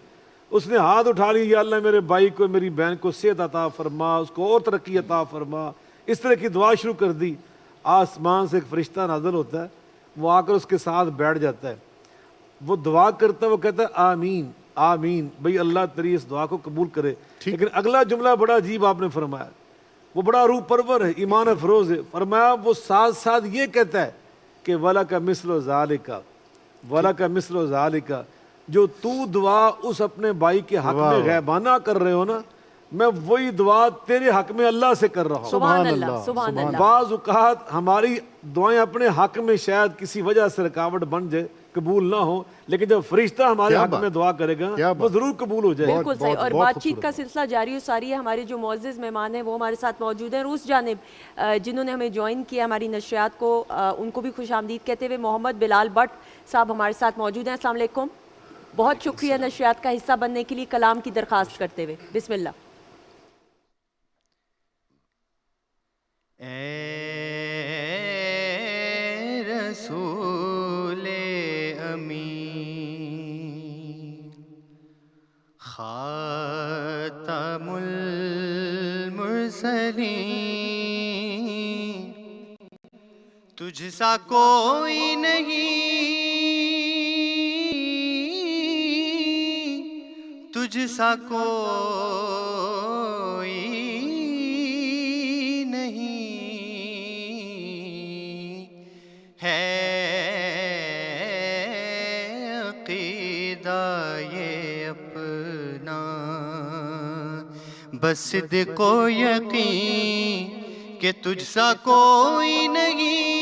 اس نے ہاتھ اٹھا لیا یا اللہ میرے بھائی کو میری بہن کو صحت عطا فرما، اس کو اور ترقی عطا فرما، اس طرح کی دعا شروع کر دی. آسمان سے ایک فرشتہ نازل ہوتا ہے، وہ آ کر اس کے ساتھ بیٹھ جاتا ہے، وہ دعا کرتا ہے، وہ کہتا ہے آمین آمین، بھئی اللہ تیری اس دعا کو قبول کرے. لیکن اگلا جملہ بڑا عجیب آپ نے فرمایا، وہ بڑا روح پرور ہے، ایمان افروز ہے. فرمایا وہ ساتھ ساتھ یہ کہتا ہے کہ وَلَكَ مِثْلُ ذَلِكَ وَلَكَ مِثْلُ ذَلِكَ، جو تو دعا اس اپنے بھائی کے حق میں غیبانہ کر رہے ہو نا، میں وہی دعا تیرے حق میں اللہ سے کر رہا ہوں. سبحان اللہ، سبحان اللہ. بعض اوقات ہماری دعائیں اپنے حق میں شاید کسی وجہ سے رکاوٹ بن جائے، قبول نہ ہو، لیکن جب فرشتہ ہمارے حق میں دعا کرے گا وہ ضرور قبول ہو جائے. بالکل صحیح. اور بات چیت کا سلسلہ جاری و ساری ہے. ہمارے جو معزز مہمان ہیں وہ ہمارے ساتھ موجود ہیں. روس جانب جنہوں نے ہمیں جوائن کیا ہماری نشریات کو، ان کو بھی خوش آمدید کہتے ہوئے محمد بلال بٹ صاحب ہمارے ساتھ موجود ہیں. السلام علیکم، بہت شکریہ نشریات کا حصہ بننے کے لیے. کلام کی درخواست کرتے ہوئے بسم اللہ. اے رسول امین، خاتم المرسلین، تجھ سا کوئی نہیں، تجھ سا کوئی ہے عقیدہ یہ اپنا، بس صدق و یقین کہ تجھ سا کوئی نہیں،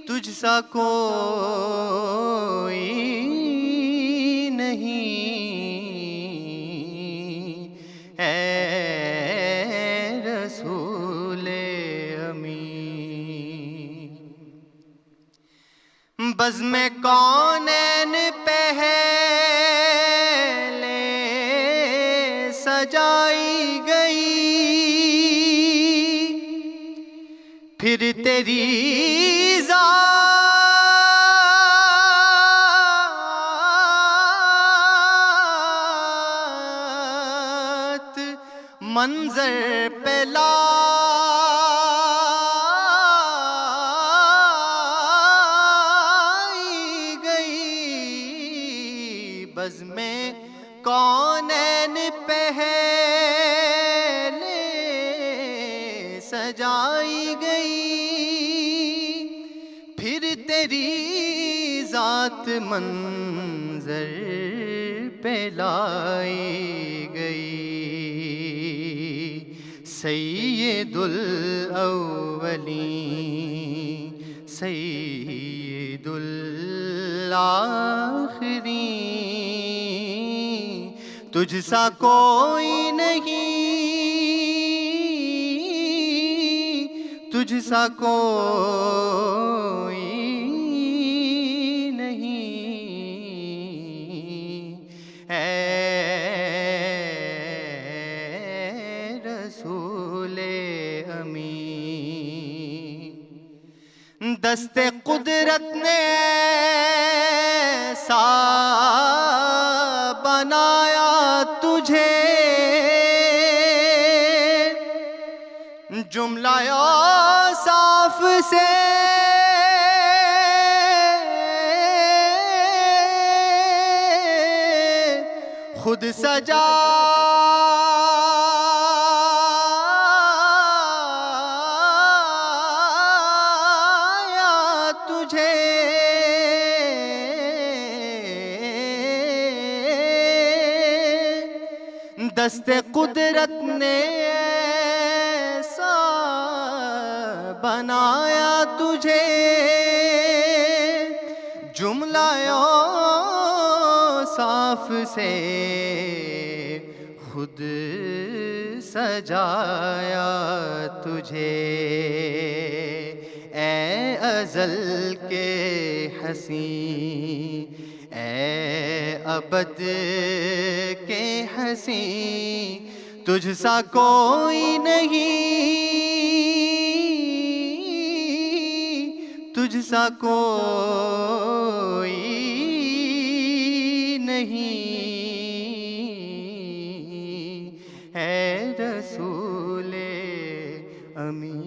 تجھ سا کوئی نہیں، اے رسول بزم کونین پہلے سجائی گئی، پھر تیری ذات منظر پہ بزم کونین پہلے سجائی گئی، پھر تیری ذات منظر پہ لائی گئی. سید الاولین سید الاخرین، تجھ سا کوئی نہیں، تجھ سا کوئی دست قدرت نے ایسا بنایا تجھے جملہ اوصاف سے خود سجایا تجھے دست قدرت نے ایسا بنایا تجھے جملہ اوصاف سے خود سجایا تجھے اے ازل کے حسین اے ابد کے حسین تجھ سا کوئی نہیں تجھ سا کوئی نہیں اے رسول امین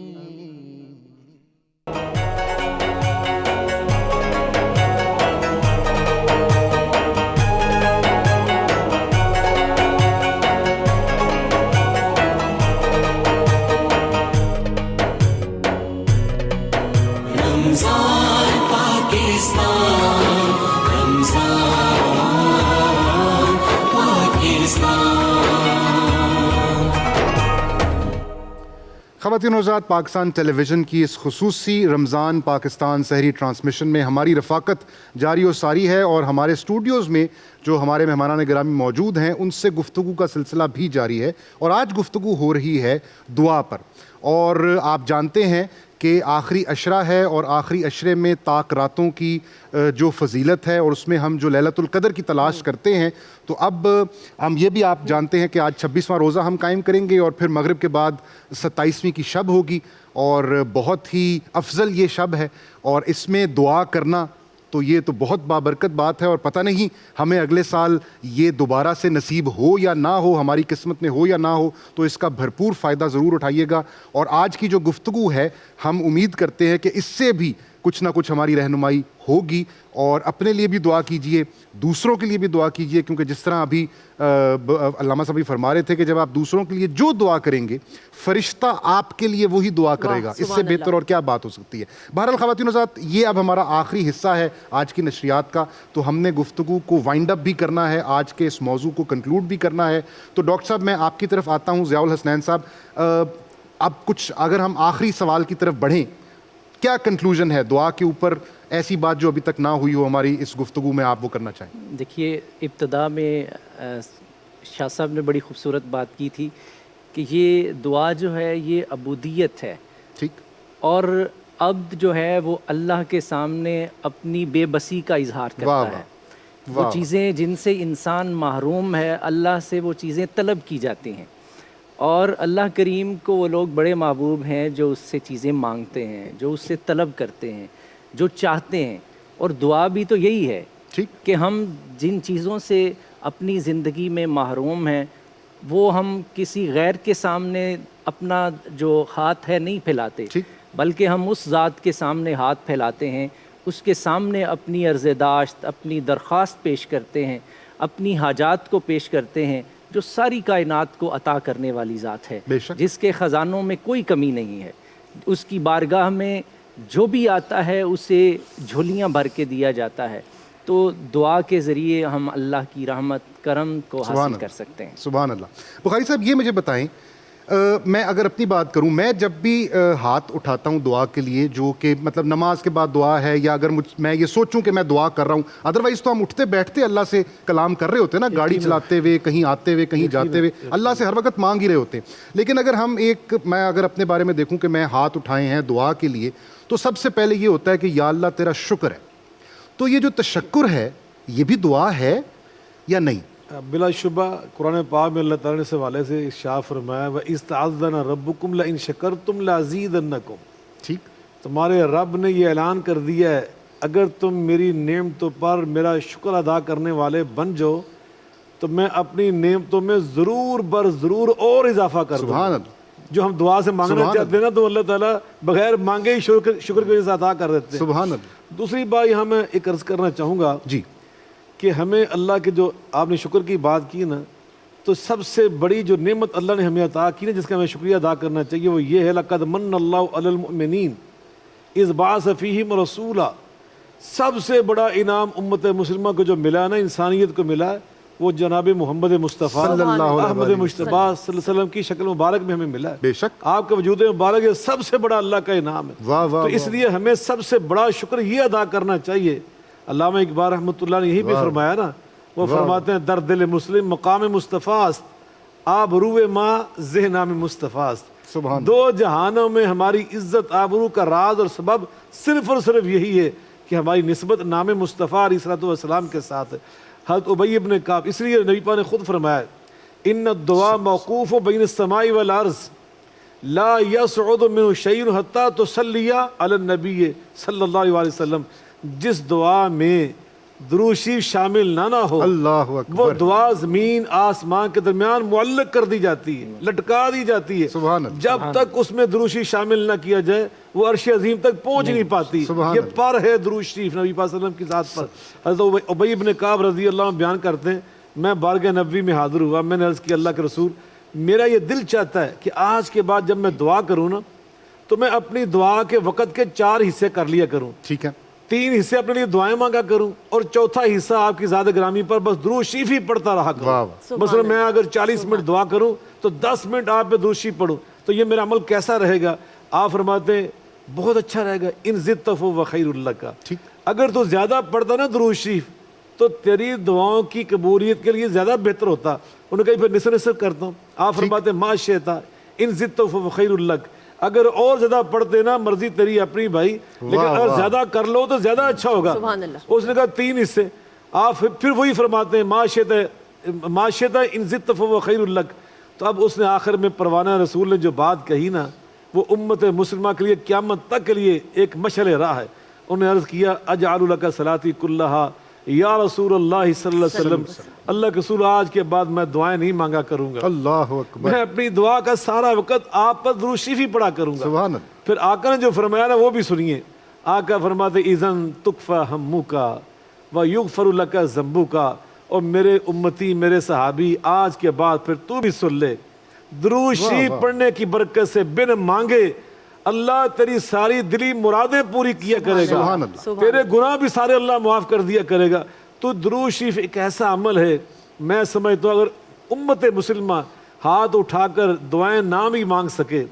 خواتین و حضرات، پاکستان ٹیلی ویژن کی اس خصوصی رمضان پاکستان سحری ٹرانسمیشن میں ہماری رفاقت جاری و ساری ہے، اور ہمارے اسٹوڈیوز میں جو ہمارے مہمانان گرامی موجود ہیں ان سے گفتگو کا سلسلہ بھی جاری ہے، اور آج گفتگو ہو رہی ہے دعا پر۔ اور آپ جانتے ہیں کہ آخری عشرہ ہے، اور آخری عشرے میں طاق راتوں کی جو فضیلت ہے، اور اس میں ہم جو لیلۃ القدر کی تلاش کرتے ہیں، تو اب ہم یہ بھی آپ جانتے ہیں کہ آج 26واں روزہ ہم قائم کریں گے، اور پھر مغرب کے بعد 27ویں کی شب ہوگی، اور بہت ہی افضل یہ شب ہے، اور اس میں دعا کرنا تو یہ تو بہت بابرکت بات ہے، اور پتہ نہیں ہمیں اگلے سال یہ دوبارہ سے نصیب ہو یا نہ ہو، ہماری قسمت میں ہو یا نہ ہو، تو اس کا بھرپور فائدہ ضرور اٹھائیے گا۔ اور آج کی جو گفتگو ہے ہم امید کرتے ہیں کہ اس سے بھی کچھ نہ کچھ ہماری رہنمائی ہوگی، اور اپنے لیے بھی دعا کیجئے، دوسروں کے لیے بھی دعا کیجئے، کیونکہ جس طرح ابھی علامہ صاحب فرما رہے تھے کہ جب آپ دوسروں کے لیے جو دعا کریں گے فرشتہ آپ کے لیے وہی دعا کرے گا، اس سے بہتر اور کیا بات ہو سکتی ہے۔ بہرحال خواتین و حضرات، یہ اب ہمارا آخری حصہ ہے آج کی نشریات کا، تو ہم نے گفتگو کو وائنڈ اپ بھی کرنا ہے، آج کے اس موضوع کو کنکلوڈ بھی کرنا ہے۔ تو ڈاکٹر صاحب میں آپ کی طرف آتا ہوں، ضیاء الحسنین صاحب، اب کچھ اگر ہم آخری سوال کی طرف بڑھیں، کیا کنکلوژن ہے دعا کے اوپر، ایسی بات جو ابھی تک نہ ہوئی ہو ہماری اس گفتگو میں، آپ وہ کرنا چاہیں؟ دیکھیے، ابتدا میں شاہ صاحب نے بڑی خوبصورت بات کی تھی کہ یہ دعا جو ہے یہ عبودیت ہے، ٹھیک، اور عبد جو ہے وہ اللہ کے سامنے اپنی بے بسی کا اظہار کرتا ہے۔ وہ چیزیں جن سے انسان محروم ہے، اللہ سے وہ چیزیں طلب کی جاتی ہیں، اور اللہ کریم کو وہ لوگ بڑے محبوب ہیں جو اس سے چیزیں مانگتے ہیں، جو اس سے طلب کرتے ہیں، جو چاہتے ہیں۔ اور دعا بھی تو یہی ہے کہ ہم جن چیزوں سے اپنی زندگی میں محروم ہیں وہ ہم کسی غیر کے سامنے اپنا جو ہاتھ ہے نہیں پھیلاتے، بلکہ ہم اس ذات کے سامنے ہاتھ پھیلاتے ہیں، اس کے سامنے اپنی عرض داشت، اپنی درخواست پیش کرتے ہیں، اپنی حاجات کو پیش کرتے ہیں، جو ساری کائنات کو عطا کرنے والی ذات ہے، جس کے خزانوں میں کوئی کمی نہیں ہے۔ اس کی بارگاہ میں جو بھی آتا ہے اسے جھولیاں بھر کے دیا جاتا ہے۔ تو دعا کے ذریعے ہم اللہ کی رحمت کرم کو حاصل کر سکتے ہیں۔ سبحان اللہ۔ بخاری صاحب، یہ مجھے بتائیں، میں اگر اپنی بات کروں، میں جب بھی ہاتھ اٹھاتا ہوں دعا کے لیے، جو کہ مطلب نماز کے بعد دعا ہے، یا اگر میں یہ سوچوں کہ میں دعا کر رہا ہوں، ادروائز تو ہم اٹھتے بیٹھتے اللہ سے کلام کر رہے ہوتے ہیں نا، گاڑی چلاتے ہوئے، کہیں آتے ہوئے، کہیں جاتے ہوئے، اللہ سے ہر وقت مانگ ہی رہے ہوتے ہیں۔ لیکن اگر ہم میں اگر اپنے بارے میں دیکھوں کہ میں ہاتھ اٹھائے ہیں دعا کے لیے، تو سب سے پہلے یہ ہوتا ہے کہ یا اللہ تیرا شکر ہے۔ تو یہ جو تشکر ہے یہ بھی دعا ہے یا نہیں؟ بلا شبہ قرآن پاک میں اللہ تعالیٰ نے اس حوالے سے ارشاد فرمایا وَإِذْ تَعَذَّنَ رَبُّكُمْ لَئِن شَكَرْتُمْ لَأَزِيدَنَّكُمْ، ٹھیک، تمہارے رب نے یہ اعلان کر دیا ہے اگر تم میری نعمتوں پر میرا شکر ادا کرنے والے بن جاؤ تو میں اپنی نعمتوں میں ضرور بر ضرور اور اضافہ کر دوں سبحان اللہ. جو ہم دعا سے مانگنا چاہتے ہیں نا تو اللہ تعالیٰ بغیر مانگے ہی شکر کی وجہ سے عطا کر دیتے ہیں. سبحان اللہ. دوسری بات یہاں میں ایک عرض کرنا چاہوں گا جی کہ ہمیں اللہ کے جو آپ نے شکر کی بات کی نا تو سب سے بڑی جو نعمت اللہ نے ہمیں عطا کی نا جس کا ہمیں شکریہ ادا کرنا چاہیے وہ یہ ہے لقد من اللہ علی المؤمنین اذ بعث فیہم رسولا. سب سے بڑا انعام امت مسلمہ کو جو ملا نا انسانیت کو ملا وہ جناب محمد مصطفیٰ صلی اللہ علیہ احمد وسلم مصطفیٰ صلی اللہ علیہ وسلم کی شکل مبارک میں ہمیں ملا ہے. بے شک. آپ کا وجود مبارک یہ سب سے بڑا اللہ کا انعام ہے. واہ واہ. تو اس لیے ہمیں سب سے بڑا شکر یہ ادا کرنا چاہیے. علامہ اقبال رحمۃ اللہ نے یہی بھی فرمایا نا, وہ فرماتے ہیں در دل مسلم مقام مصطفیٰ است آبروئے ماں ذہنام مصطفیٰ است. دو جہانوں میں ہماری عزت آبرو کا راز اور سبب صرف اور صرف یہی ہے کہ ہماری نسبت نام مصطفیٰ علیہ الصلوۃ والسلام کے ساتھ ہے. حضرت ابی ابن کعب, اس لیے نبی پاک نے خود فرمایا ان الدعاء موقوف بین السماء والارض لا يصعد من شيء حتى تصلي علی النبی صلی اللہ علیہ وسلم. جس دعا میں درود شریف شامل نہ ہو اللہ اکبر, وہ دعا زمین آسمان کے درمیان معلق کر دی جاتی ہے, لٹکا دی جاتی ہے. سبحان اللہ. جب تک اس میں درود شریف شامل نہ کیا جائے وہ عرش عظیم تک پہنچ نہیں پاتی. یہ پر ہے درود شریف نبی پاک صلی اللہ علیہ وسلم کی ذات پر. حضرت ابی ابن کعب رضی اللہ عنہ بیان کرتے ہیں میں بارگاہ نبوی میں حاضر ہوا, میں نے عرض کیا اللہ کے رسول میرا یہ دل چاہتا ہے کہ آج کے بعد جب میں دعا کروں نا تو میں اپنی دعا کے وقت کے 4 حصے کر لیا کروں. ٹھیک ہے. 3 حصے اپنے لیے دعائیں مانگا کروں اور چوتھا حصہ آپ کی ذات گرامی پر بس درود شریف ہی پڑھتا رہا کروں. مثلا میں اگر 40 منٹ دعا کروں تو 10 منٹ آپ پہ درود شریف پڑھوں تو یہ میرا عمل کیسا رہے گا؟ آپ فرماتے ہیں بہت اچھا رہے گا. ان زدت فہو خیر اللہ کا. اگر تو زیادہ پڑھتا نا درود شریف تو تیری دعاؤں کی قبولیت کے لیے زیادہ بہتر ہوتا. انہوں نے کہا پھر نصف نصف کرتا ہوں. آپ فرماتے ہیں ما شئت ان زدت فہو خیر اللہ. اگر اور زیادہ پڑھتے نا مرضی تیری اپنی بھائی, لیکن اگر زیادہ کر لو تو زیادہ اچھا ہوگا. اس نے کہا 3 حصے. آپ پھر وہی فرماتے ہیں ما شئت ان زدت فہو خیر اللہ. تو اب اس نے آخر میں پروانہ رسول نے جو بات کہی نا وہ امت مسلمہ کے لیے قیامت تک کے لیے ایک مشعل راہ ہے. انہوں نے عرض کیا اجعل لک صلاتی کلہا یا رسول اللہ صلی اللہ علیہ وسلم. اللہ کے رسول آج کے بعد میں دعائیں نہیں مانگا کروں گا. اللہ اکبر. میں اپنی دعا کا سارا وقت آپ پر درود شریف ہی پڑھا کروں گا. سبحان اللہ. پھر آقا نے جو فرمایا نا وہ بھی سنیے. آقا فرماتے اذن تکفی ہمک ویغفر لک ذنبک. اور میرے امتی میرے صحابی آج کے بعد پھر تو بھی سن لے, درود شریف پڑھنے کی برکت سے بن مانگے اللہ تیری ساری دلی مرادیں پوری کیا کرے گا. تیرے گناہ بھی سارے اللہ معاف کر دیا کرے گا. تو درود شریف ایک ایسا عمل ہے میں سمجھتا ہوں اگر امت مسلمہ ہاتھ اٹھا کر دعائیں نہ بھی مانگ سکے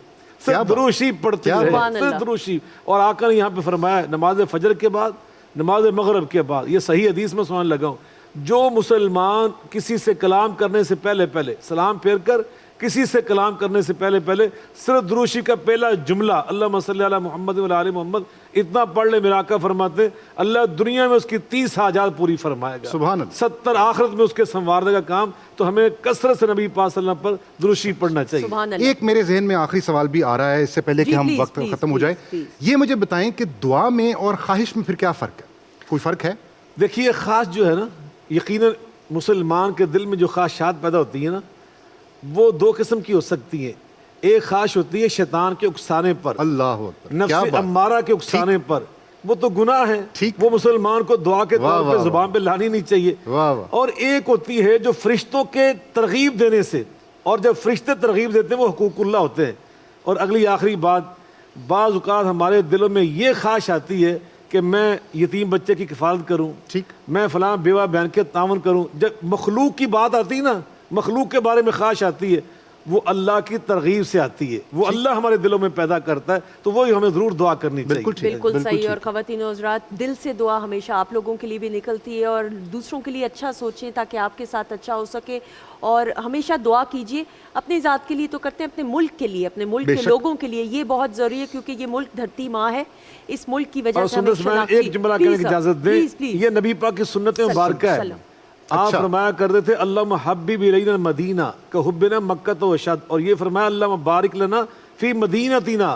صرف درود شریف پڑھتے رہے, صرف درود شریف. اور آقا نے یہاں پہ فرمایا نماز فجر کے بعد نماز مغرب کے بعد, یہ صحیح حدیث میں سنانے لگا ہوں, جو مسلمان کسی سے کلام کرنے سے پہلے سلام پھیر کر کسی سے کلام کرنے سے پہلے صرف درود شریف کا پہلا جملہ اللہم صلی علی محمد و علی آل محمد اتنا پڑھ لے, میرا آقا فرماتے اللہ دنیا میں اس کی 30 حاجات پوری فرمائے گا. سبحان اللہ. 70 آخرت میں اس کے سنوارنے کا کام. تو ہمیں کثرت سے نبی پاک صلی اللہ علیہ وسلم پر درود شریف پڑھنا چاہیے. ایک میرے ذہن میں آخری سوال بھی آ رہا ہے اس سے پہلے کہ ہم وقت ختم ہو جائے. یہ مجھے بتائیں کہ دعا میں اور خواہش میں پھر کیا فرق ہے؟ کوئی فرق ہے؟ دیکھیے خواہش جو ہے نا یقیناً مسلمان کے دل میں جو خواہشات پیدا ہوتی ہیں نا وہ 2 قسم کی ہو سکتی ہیں. ایک خواہش ہوتی ہے شیطان کے اکسانے پر, اللہ اکبر, نفس امارہ کے اکسانے پر, وہ تو گناہ ہے, وہ مسلمان کو دعا کے طور پہ زبان پہ لانی نہیں چاہیے. اور ایک ہوتی ہے جو فرشتوں کے ترغیب دینے سے, اور جب فرشتے ترغیب دیتے ہیں وہ حقوق اللہ ہوتے ہیں. اور اگلی آخری بات, بعض اوقات ہمارے دلوں میں یہ خواہش آتی ہے کہ میں یتیم بچے کی کفالت کروں, میں فلاں بیوہ بہن کے تعاون کروں. جب مخلوق کی بات آتی ہے نا, مخلوق کے بارے میں خواہش آتی ہے, وہ اللہ کی ترغیب سے آتی ہے, وہ اللہ ہمارے دلوں میں پیدا کرتا ہے. تو وہی ہمیں ضرور دعا کرنی چاہیے. بالکل صحیح. اور خواتین و حضرات, دل سے دعا ہمیشہ آپ لوگوں کے لیے بھی نکلتی ہے, اور دوسروں کے لیے اچھا سوچیں تاکہ آپ کے ساتھ اچھا ہو سکے. اور ہمیشہ دعا کیجئے اپنی ذات کے لیے تو کرتے ہیں, اپنے ملک کے لیے, اپنے ملک کے لوگوں کے لیے. یہ بہت ضروری ہے کیونکہ یہ ملک دھرتی ماں ہے. اس ملک کی وجہ سے ہمیں ایک جملہ کہنے کی اجازت دیں, یہ نبی پاک کی سنت مبارکہ ہے. آپ فرمایا کرتے تھے اللہم حبب الینا المدینہ کحبنا مکہ و اشد. اور یہ فرمایا اللہم بارک لنا فی مدینتنا,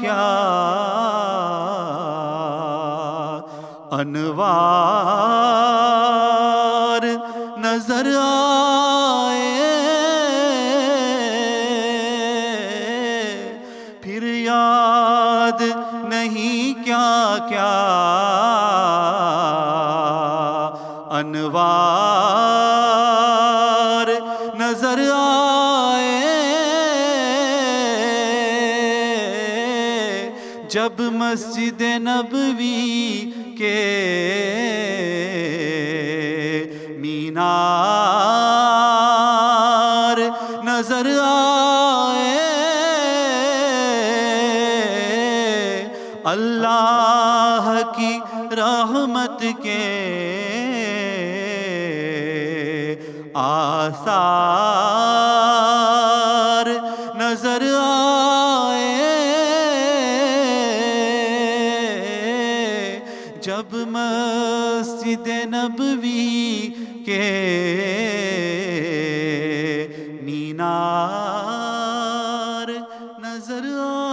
کیا انوار نظر آئے، پھر یاد نہیں کیا کیا انوار نظر آئے، جب مسجد نبوی کے مینار نظر آئے، اللہ کی رحمت کے آثار نظر آئے، جب مسجد نبوی کے مینار نظر آئے۔